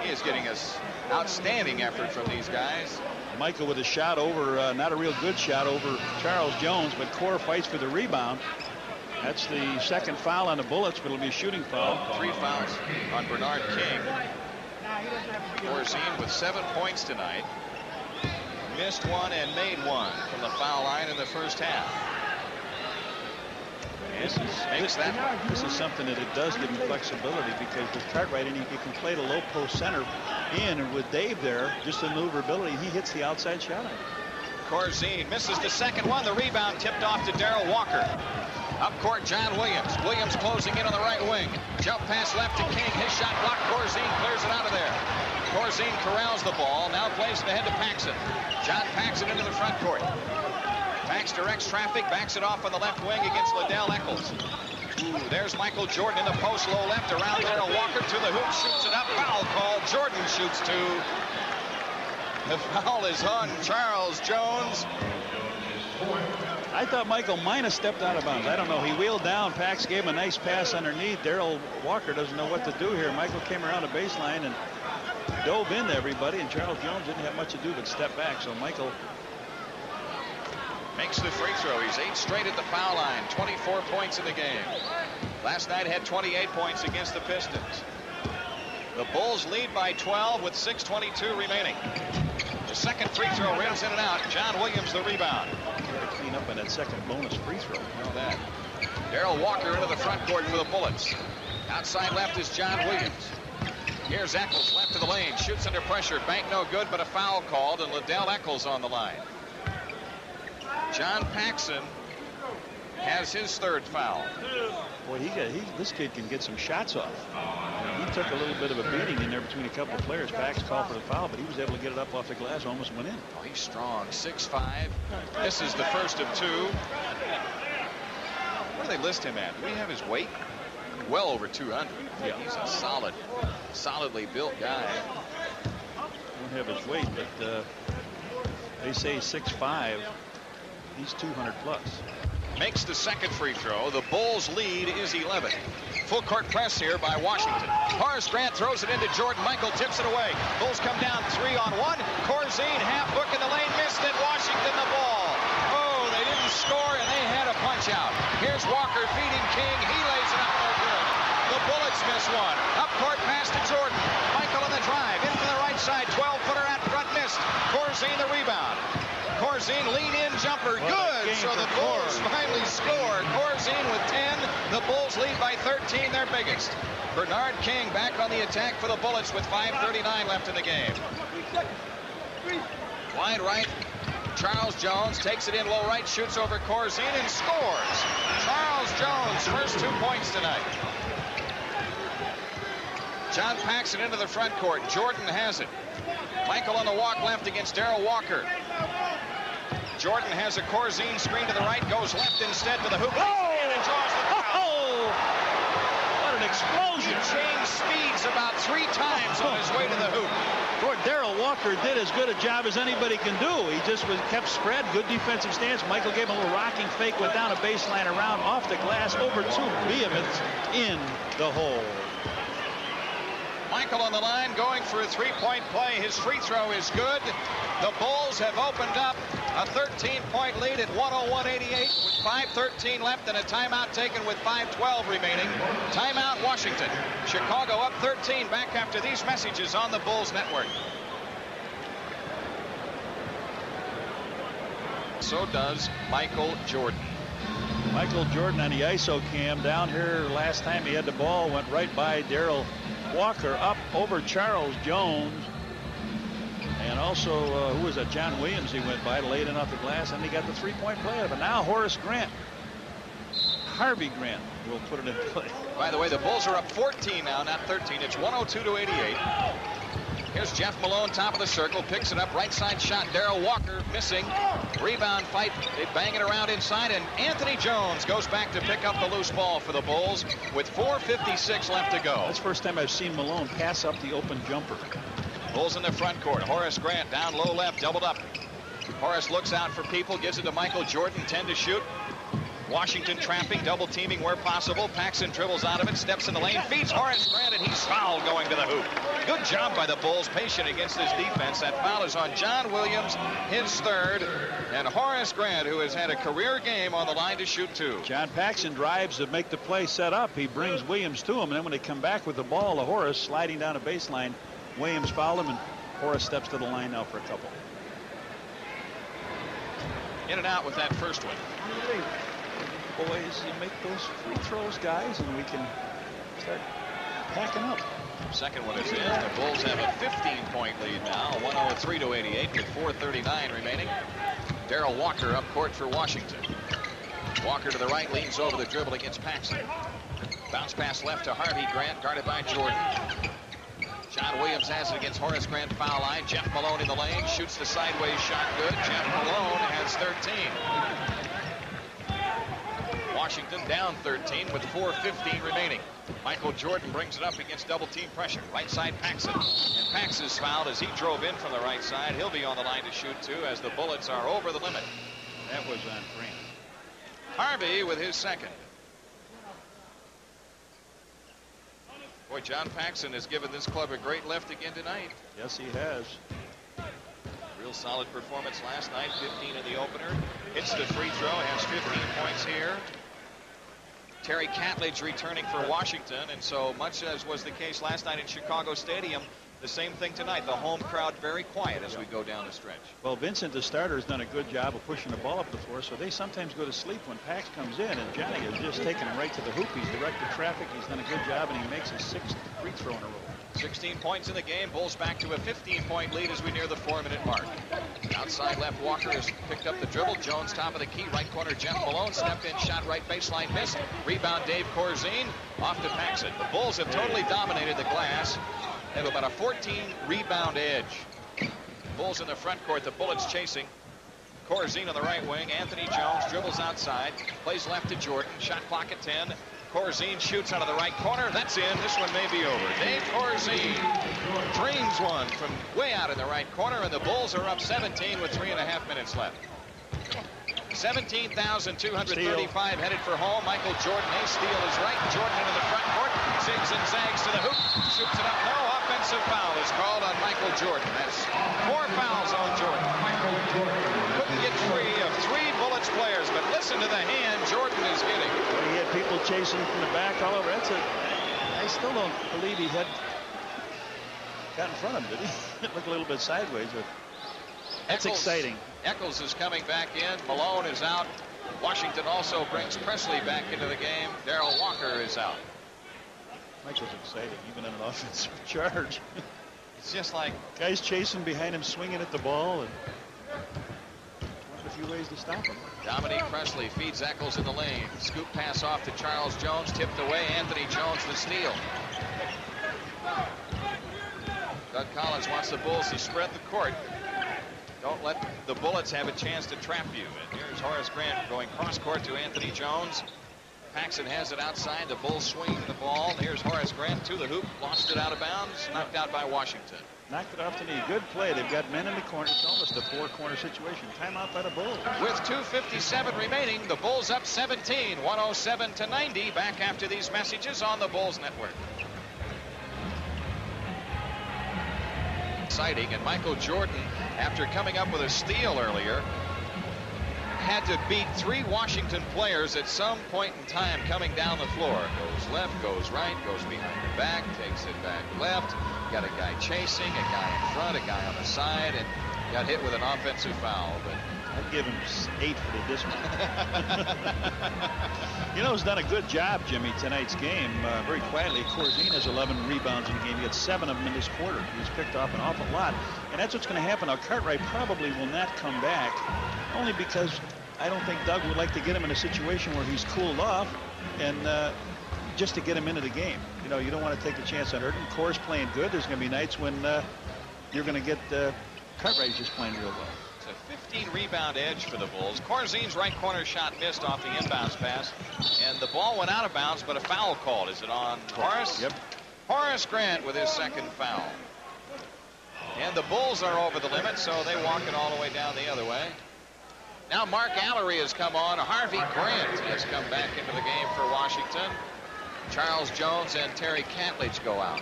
He is getting us outstanding effort from these guys. Michael with a shot over, not a real good shot over Charles Jones, but Core fights for the rebound. That's the second foul on the Bullets, but it'll be a shooting foul. 3 fouls on Bernard King. Corzine with 7 points tonight. Missed one and made one from the foul line in the first half. This is something that it does give him flexibility, because with Cartwright, and he can play the low post center in, and with Dave there, just the maneuverability, he hits the outside shot. Corzine misses the second one. The rebound tipped off to Darrell Walker. Up court, John Williams. Williams closing in on the right wing. Jump pass left to King. His shot blocked. Corzine clears it out of there. Corzine corrals the ball. Now plays it ahead to Paxson. John Paxson into the front court. Pax directs traffic. Backs it off on the left wing against Liddell Eccles. Ooh, there's Michael Jordan in the post, low left, around Darrell Walker to the hoop, shoots it up. Foul call. Jordan shoots two. The foul is on Charles Jones. I thought Michael might have stepped out of bounds. I don't know. He wheeled down. Pax gave him a nice pass underneath. Darrell Walker doesn't know what to do here. Michael came around the baseline and dove into everybody, and Charles Jones didn't have much to do but step back. So Michael makes the free throw. He's 8 straight at the foul line. 24 points in the game. Last night had 28 points against the Pistons. The Bulls lead by 12 with 6:22 remaining. The second free throw rims in and out. John Williams the rebound. Clean up on that second bonus free throw. You know that. Darrell Walker into the front court for the Bullets. Outside left is John Williams. Here's Eccles left of the lane. Shoots under pressure. Bank no good, but a foul called, and Liddell Eccles on the line. John Paxson has his third foul. Boy, this kid can get some shots off. He took a little bit of a beating in there between a couple of players. Pax called for the foul, but he was able to get it up off the glass, almost went in. Oh, he's strong. 6'5". This is the first of 2. What do they list him at? Do we have his weight? Well over 200. Yeah, he's a solidly built guy. Don't have his weight, but they say 6'5". He's 200 plus. Makes the second free throw. The Bulls lead is 11. Full court press here by Washington. Horace Grant throws it into Jordan. Michael tips it away. Bulls come down 3-on-1. Corzine half hook in the lane, missed it. Washington the ball. Oh, they didn't score, and they had a punch out. Here's Walker feeding King. He lays it up no good. The Bullets miss one. Up court pass to Jordan. Michael on the drive. In from the right side. 12-footer at front missed. Corzine the rebound. Corzine lead-in jumper. Good. So the Bulls finally score. Corzine with 10. The Bulls lead by 13, their biggest. Bernard King back on the attack for the Bullets with 5:39 left in the game. Wide right. Charles Jones takes it in low right, shoots over Corzine and scores. Charles Jones, first 2 points tonight. John Paxson into the front court. Jordan has it. Michael on the walk left against Darrell Walker. Jordan has a Corzine screen to the right, goes left instead to the hoop. And it draws the foul. What an explosion. He changed speeds about 3 times on his way to the hoop. Darrell Walker did as good a job as anybody can do. He just kept spread, good defensive stance. Michael gave him a little rocking fake, went down a baseline around, off the glass, over to Behemoth in the hole. Michael on the line going for a 3-point play. His free throw is good. The Bulls have opened up a 13-point lead at 101-88 with 5:13 left and a timeout taken with 5:12 remaining. Timeout Washington. Chicago up 13 back after these messages on the Bulls Network. So does Michael Jordan. Michael Jordan on the ISO cam down here last time he had the ball, went right by Darrell Walker up over Charles Jones. And also, who was that? John Williams he went by, laid it off the glass, and he got the 3-point play out of it. Now Horace Grant. Harvey Grant will put it in play. By the way, the Bulls are up 14 now, not 13. It's 102-88. Here's Jeff Malone, top of the circle, picks it up, right side shot. Darrell Walker missing. Rebound fight. They bang it around inside, and Anthony Jones goes back to pick up the loose ball for the Bulls with 4:56 left to go. That's the first time I've seen Malone pass up the open jumper. Bulls in the front court. Horace Grant down low left, doubled up. Horace looks out for people, gives it to Michael Jordan, 10 to shoot. Washington trapping, double teaming where possible. Paxson dribbles out of it, steps in the lane, feeds Horace Grant, and he's fouled going to the hoop. Good job by the Bulls, patient against this defense. That foul is on John Williams, his third, and Horace Grant, who has had a career game, on the line to shoot 2. John Paxson drives to make the play set up. He brings Williams to him, and then when they come back with the ball to Horace sliding down a baseline, Williams fouled him, and Horace steps to the line now for a couple. In and out with that first one. Boys, you make those free throws, guys, and we can start packing up. Second one is in. The Bulls have a 15-point lead now, 103-88 with 4:39 remaining. Darrell Walker up court for Washington. Walker to the right, leans over the dribble against Paxson. Bounce pass left to Harvey Grant, guarded by Jordan. John Williams has it against Horace Grant, foul line. Jeff Malone in the lane, shoots the sideways shot, good. Jeff Malone has 13. Washington down 13 with 4:15 remaining. Michael Jordan brings it up against double team pressure. Right side Paxson. And Paxson's fouled as he drove in from the right side. He'll be on the line to shoot 2 as the Bullets are over the limit. That was on Grant. Harvey with his second. Boy, John Paxson has given this club a great lift again tonight. Yes, he has. Real solid performance last night. 15 in the opener. Hits the free throw. Has 15 points here. Terry Catledge returning for Washington, and so much as was the case last night in Chicago Stadium, the same thing tonight. The home crowd very quiet as we go down the stretch. Well, Vincent, the starter, has done a good job of pushing the ball up the floor, so they sometimes go to sleep when Pax comes in, and Johnny has just taken him right to the hoop. He's directed traffic. He's done a good job, and he makes his 6th free throw in a row. 16 points in the game. Bulls back to a 15-point lead as we near the 4-minute mark. Outside left, Walker has picked up the dribble. Jones top of the key. Right corner, Jeff Malone. Step in, shot right baseline, miss. Rebound, Dave Corzine. Off to Paxson. The Bulls have totally dominated the glass. They have about a 14-rebound edge. Bulls in the front court. The Bullets chasing. Corzine on the right wing. Anthony Jones dribbles outside. Plays left to Jordan. Shot clock at 10. Corzine shoots out of the right corner. That's in. This one may be over. Dave Corzine dreams one from way out in the right corner, and the Bulls are up 17 with 3.5 minutes left. 17,235 headed for home. Michael Jordan, a steal is right. Jordan into the front court. Zigs and zags to the hoop. Shoots it up low, off offensive foul is called on Michael Jordan. That's 4 fouls on Jordan. Couldn't get free of 3 Bullets players, but listen to the hand Jordan is getting. Well, he had people chasing from the back all over. I still don't believe he had got in front of him, did he? It looked a little bit sideways, but that's exciting. Eccles is coming back in. Malone is out. Washington also brings Presley back into the game. Darrell Walker is out. Michael's excited, even in an offensive charge. It's just like guys chasing behind him, swinging at the ball, and a few ways to stop him. Dominique Presley feeds Eccles in the lane. Scoop pass off to Charles Jones, tipped away. Anthony Jones the steal. Doug Collins wants the Bulls to spread the court. Don't let the Bullets have a chance to trap you. And here's Horace Grant going cross court to Anthony Jones. Paxson has it outside. The Bulls swing the ball. Here's Horace Grant to the hoop. Lost it out of bounds. Knocked out by Washington. Knocked it off the knee. Good play. They've got men in the corner. It's almost a 4-corner situation. Timeout by the Bulls. With 2:57 remaining, the Bulls up 17, 107-90. Back after these messages on the Bulls Network. Exciting, and Michael Jordan, after coming up with a steal earlier, had to beat 3 Washington players at some point in time coming down the floor. Goes left, goes right, goes behind the back, takes it back left. Got a guy chasing, a guy in front, a guy on the side, and got hit with an offensive foul. But I'd give him 8 for the discipline. You know, he's done a good job, Jimmy, tonight's game. Very quietly, Corzine has 11 rebounds in the game. He had 7 of them in this quarter. He's picked off an awful lot. And that's what's going to happen. Now, Cartwright probably will not come back, only because I don't think Doug would like to get him in a situation where he's cooled off and just to get him into the game. You know, you don't want to take a chance on hurting. Core's playing good. There's going to be nights when you're going to get Cartwright just playing real well. It's a 15 rebound edge for the Bulls. Corzine's right corner shot missed off the inbounds pass, and the ball went out of bounds, but a foul called. Is it on Horace? Yep. Horace Grant with his second foul. And the Bulls are over the limit, so they walk it all the way down the other way. Now Mark Allery has come on. Harvey Grant has come back into the game for Washington. Charles Jones and Terry Catledge go out.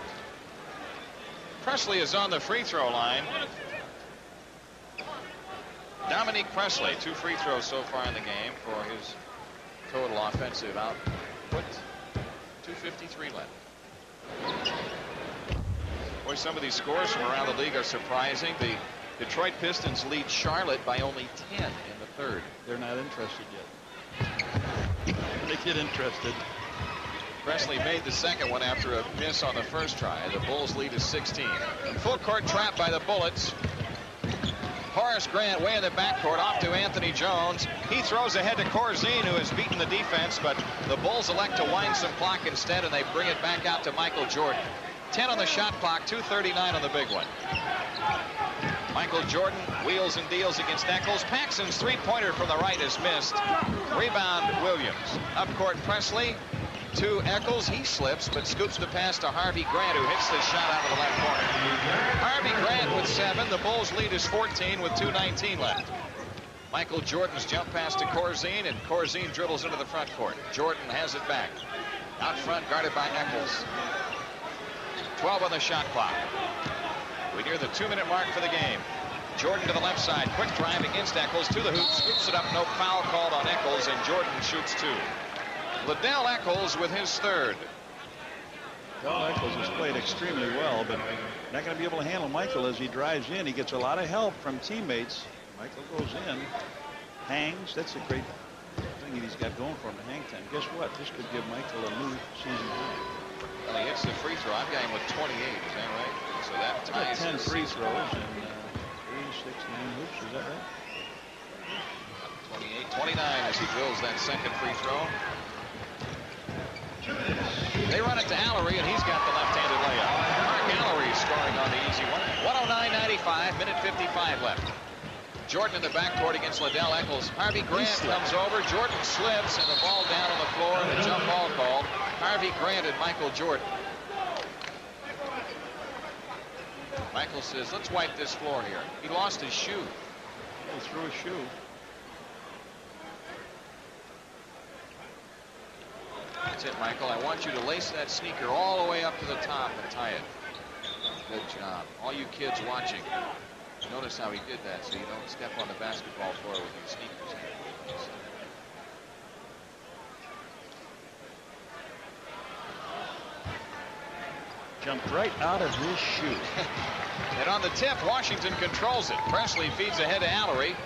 Presley is on the free throw line. Dominique Presley, 2 free throws so far in the game for his total offensive output. 2:53 left. Boy, some of these scores from around the league are surprising. The Detroit Pistons lead Charlotte by only 10 in the third. They're not interested yet. They get interested. Presley made the second one after a miss on the first try. The Bulls lead is 16. Full court trap by the Bullets. Horace Grant way in the backcourt off to Anthony Jones. He throws ahead to Corzine, who has beaten the defense, but the Bulls elect to wind some clock instead, and they bring it back out to Michael Jordan. 10 on the shot clock, 2:39 on the big one. Michael Jordan wheels and deals against Eccles. Paxson's three-pointer from the right is missed. Rebound Williams. Up court Presley to Eccles. He slips but scoops the pass to Harvey Grant, who hits the shot out of the left corner. Harvey Grant with 7. The Bulls lead is 14 with 2:19 left. Michael Jordan's jump pass to Corzine, and Corzine dribbles into the front court. Jordan has it back. Out front guarded by Eccles. 12 on the shot clock. We near the 2-minute mark for the game. Jordan to the left side. Quick drive against Eccles to the hoop. Scoops it up. No foul called on Eccles, and Jordan shoots 2. Liddell Eccles with his third. Liddell Eccles has played extremely well, but not going to be able to handle Michael as he drives in. He gets a lot of help from teammates. Michael goes in, hangs. That's a great thing that he's got going for him, the hang time. Guess what? This could give Michael a new season high. Well, he hits the free throw. I've got him with 28. Is that right? So that ties 10 free throws and 3, 6, 9 hoops. Is that right? 28, 29 as he drills that second free throw. They run it to Allery, and he's got the left-handed layup. Mark Allery scoring on the easy one. 109-95, minute 55 left. Jordan in the backcourt against Liddell Eccles. Harvey Grant comes over. Jordan slips, and the ball down on the floor, and a jump ball called. Harvey Grant and Michael Jordan. Michael says, let's wipe this floor here. He lost his shoe. He threw a shoe. That's it, Michael. I want you to lace that sneaker all the way up to the top and tie it. Good job. All you kids watching, notice how he did that so you don't step on the basketball floor with your sneakers. Jumped right out of his shoe. And on the tip, Washington controls it. Presley feeds ahead to Allery.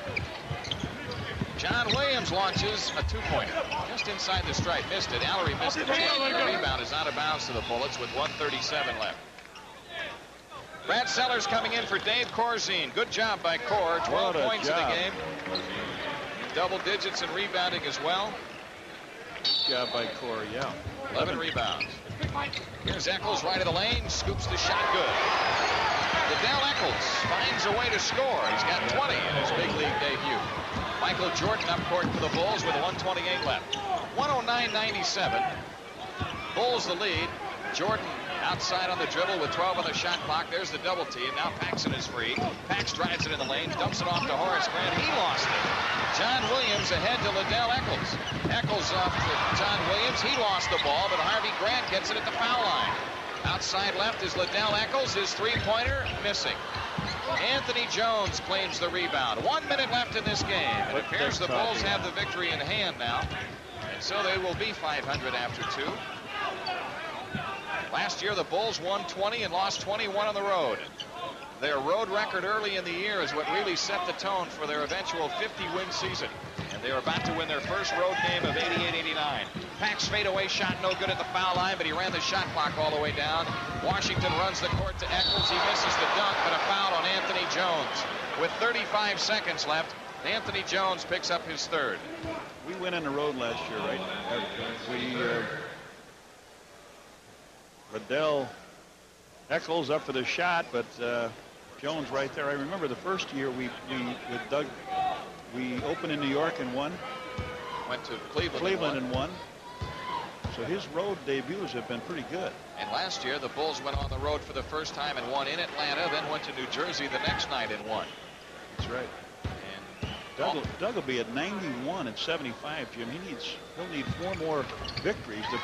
John Williams launches a two-pointer. Just inside the stripe. Missed it. Allery missed it. The rebound is out of bounds to the Bullets with 1:37 left. Brad Sellers coming in for Dave Corzine. Good job by Cor. 12 points in the game. Double digits in rebounding as well. Good job by Cor, yeah. 11 rebounds. Here's Eccles right of the lane. Scoops the shot good. Liddell Eccles finds a way to score. He's got 20 in his big league debut. Michael Jordan up court for the Bulls with 1:28 left. 109-97. Bulls the lead. Jordan outside on the dribble with 12 on the shot clock. There's the double team. Now Paxson is free. Pax drives it in the lane, dumps it off to Horace Grant. He lost it. John Williams ahead to Liddell Eccles. Eccles off to John Williams. He lost the ball, but Harvey Grant gets it at the foul line. Outside left is Liddell Eccles. His three-pointer missing. Anthony Jones claims the rebound. 1 minute left in this game. It appears the Bulls have the victory in hand now. And so they will be 500 after 2. Last year, the Bulls won 20 and lost 21 on the road. Their road record early in the year is what really set the tone for their eventual 50-win season. And they are about to win their first road game of 88-89. Pax fadeaway shot no good at the foul line, but he ran the shot clock all the way down. Washington runs the court to Eccles. He misses the dunk, but a foul on Anthony Jones. With 35 seconds left, Anthony Jones picks up his third. We went on the road last year, right? Liddell Eccles up for the shot, but Jones right there. I remember the first year with Doug, we opened in New York and won. Went to Cleveland and won. So his road debuts have been pretty good. And last year, the Bulls went on the road for the first time and won in Atlanta, then went to New Jersey the next night and won. That's right. And Doug will be at 91 and 75, Jim. He'll need 4 more victories to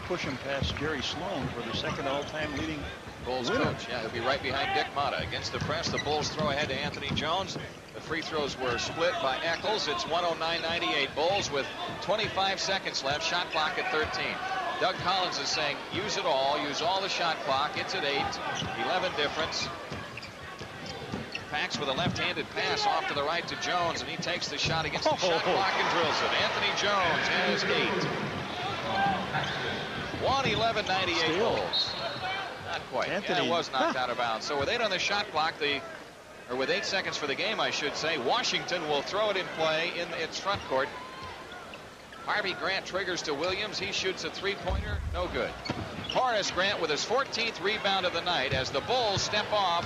push him past Jerry Sloan for the second all-time leading Bulls winner. Coach. Yeah, he'll be right behind Dick Motta. Against the press, the Bulls throw ahead to Anthony Jones. The free throws were split by Eccles. It's 109-98 Bulls with 25 seconds left. Shot clock at 13. Doug Collins is saying, use it all. Use all the shot clock. It's at 8. 11 difference. Pax with a left-handed pass off to the right to Jones, and he takes the shot against the shot clock and drills it. Anthony Jones has 8. 111-98 Bulls. Not quite. Anthony. Yeah, it was knocked out of bounds. So with 8 on the shot clock, or with 8 seconds for the game, I should say, Washington will throw it in play in its front court. Harvey Grant triggers to Williams. He shoots a three-pointer. No good. Horace Grant with his 14th rebound of the night as the Bulls step off.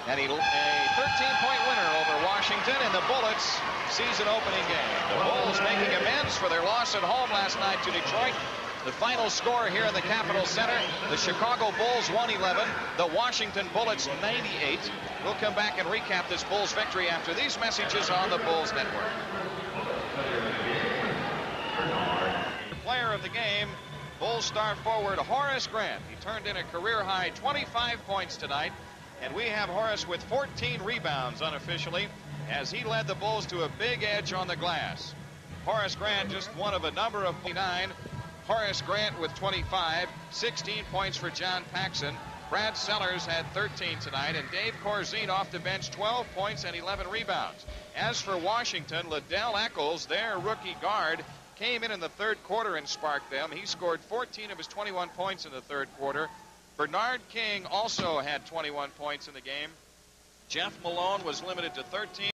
And a 13-point winner over Washington in the Bullets' season-opening game. The Bulls making amends for their loss at home last night to Detroit. The final score here in the Capitol Center, the Chicago Bulls 111, the Washington Bullets 98. We'll come back and recap this Bulls victory after these messages on the Bulls Network. Player of the game, Bulls star forward Horace Grant. He turned in a career-high 25 points tonight. And we have Horace with 14 rebounds unofficially as he led the Bulls to a big edge on the glass. Horace Grant just one of a number of 9. Horace Grant with 25, 16 points for John Paxson. Brad Sellers had 13 tonight, and Dave Corzine off the bench, 12 points and 11 rebounds. As for Washington, Liddell Eccles, their rookie guard, came in the third quarter and sparked them. He scored 14 of his 21 points in the third quarter. Bernard King also had 21 points in the game. Jeff Malone was limited to 13.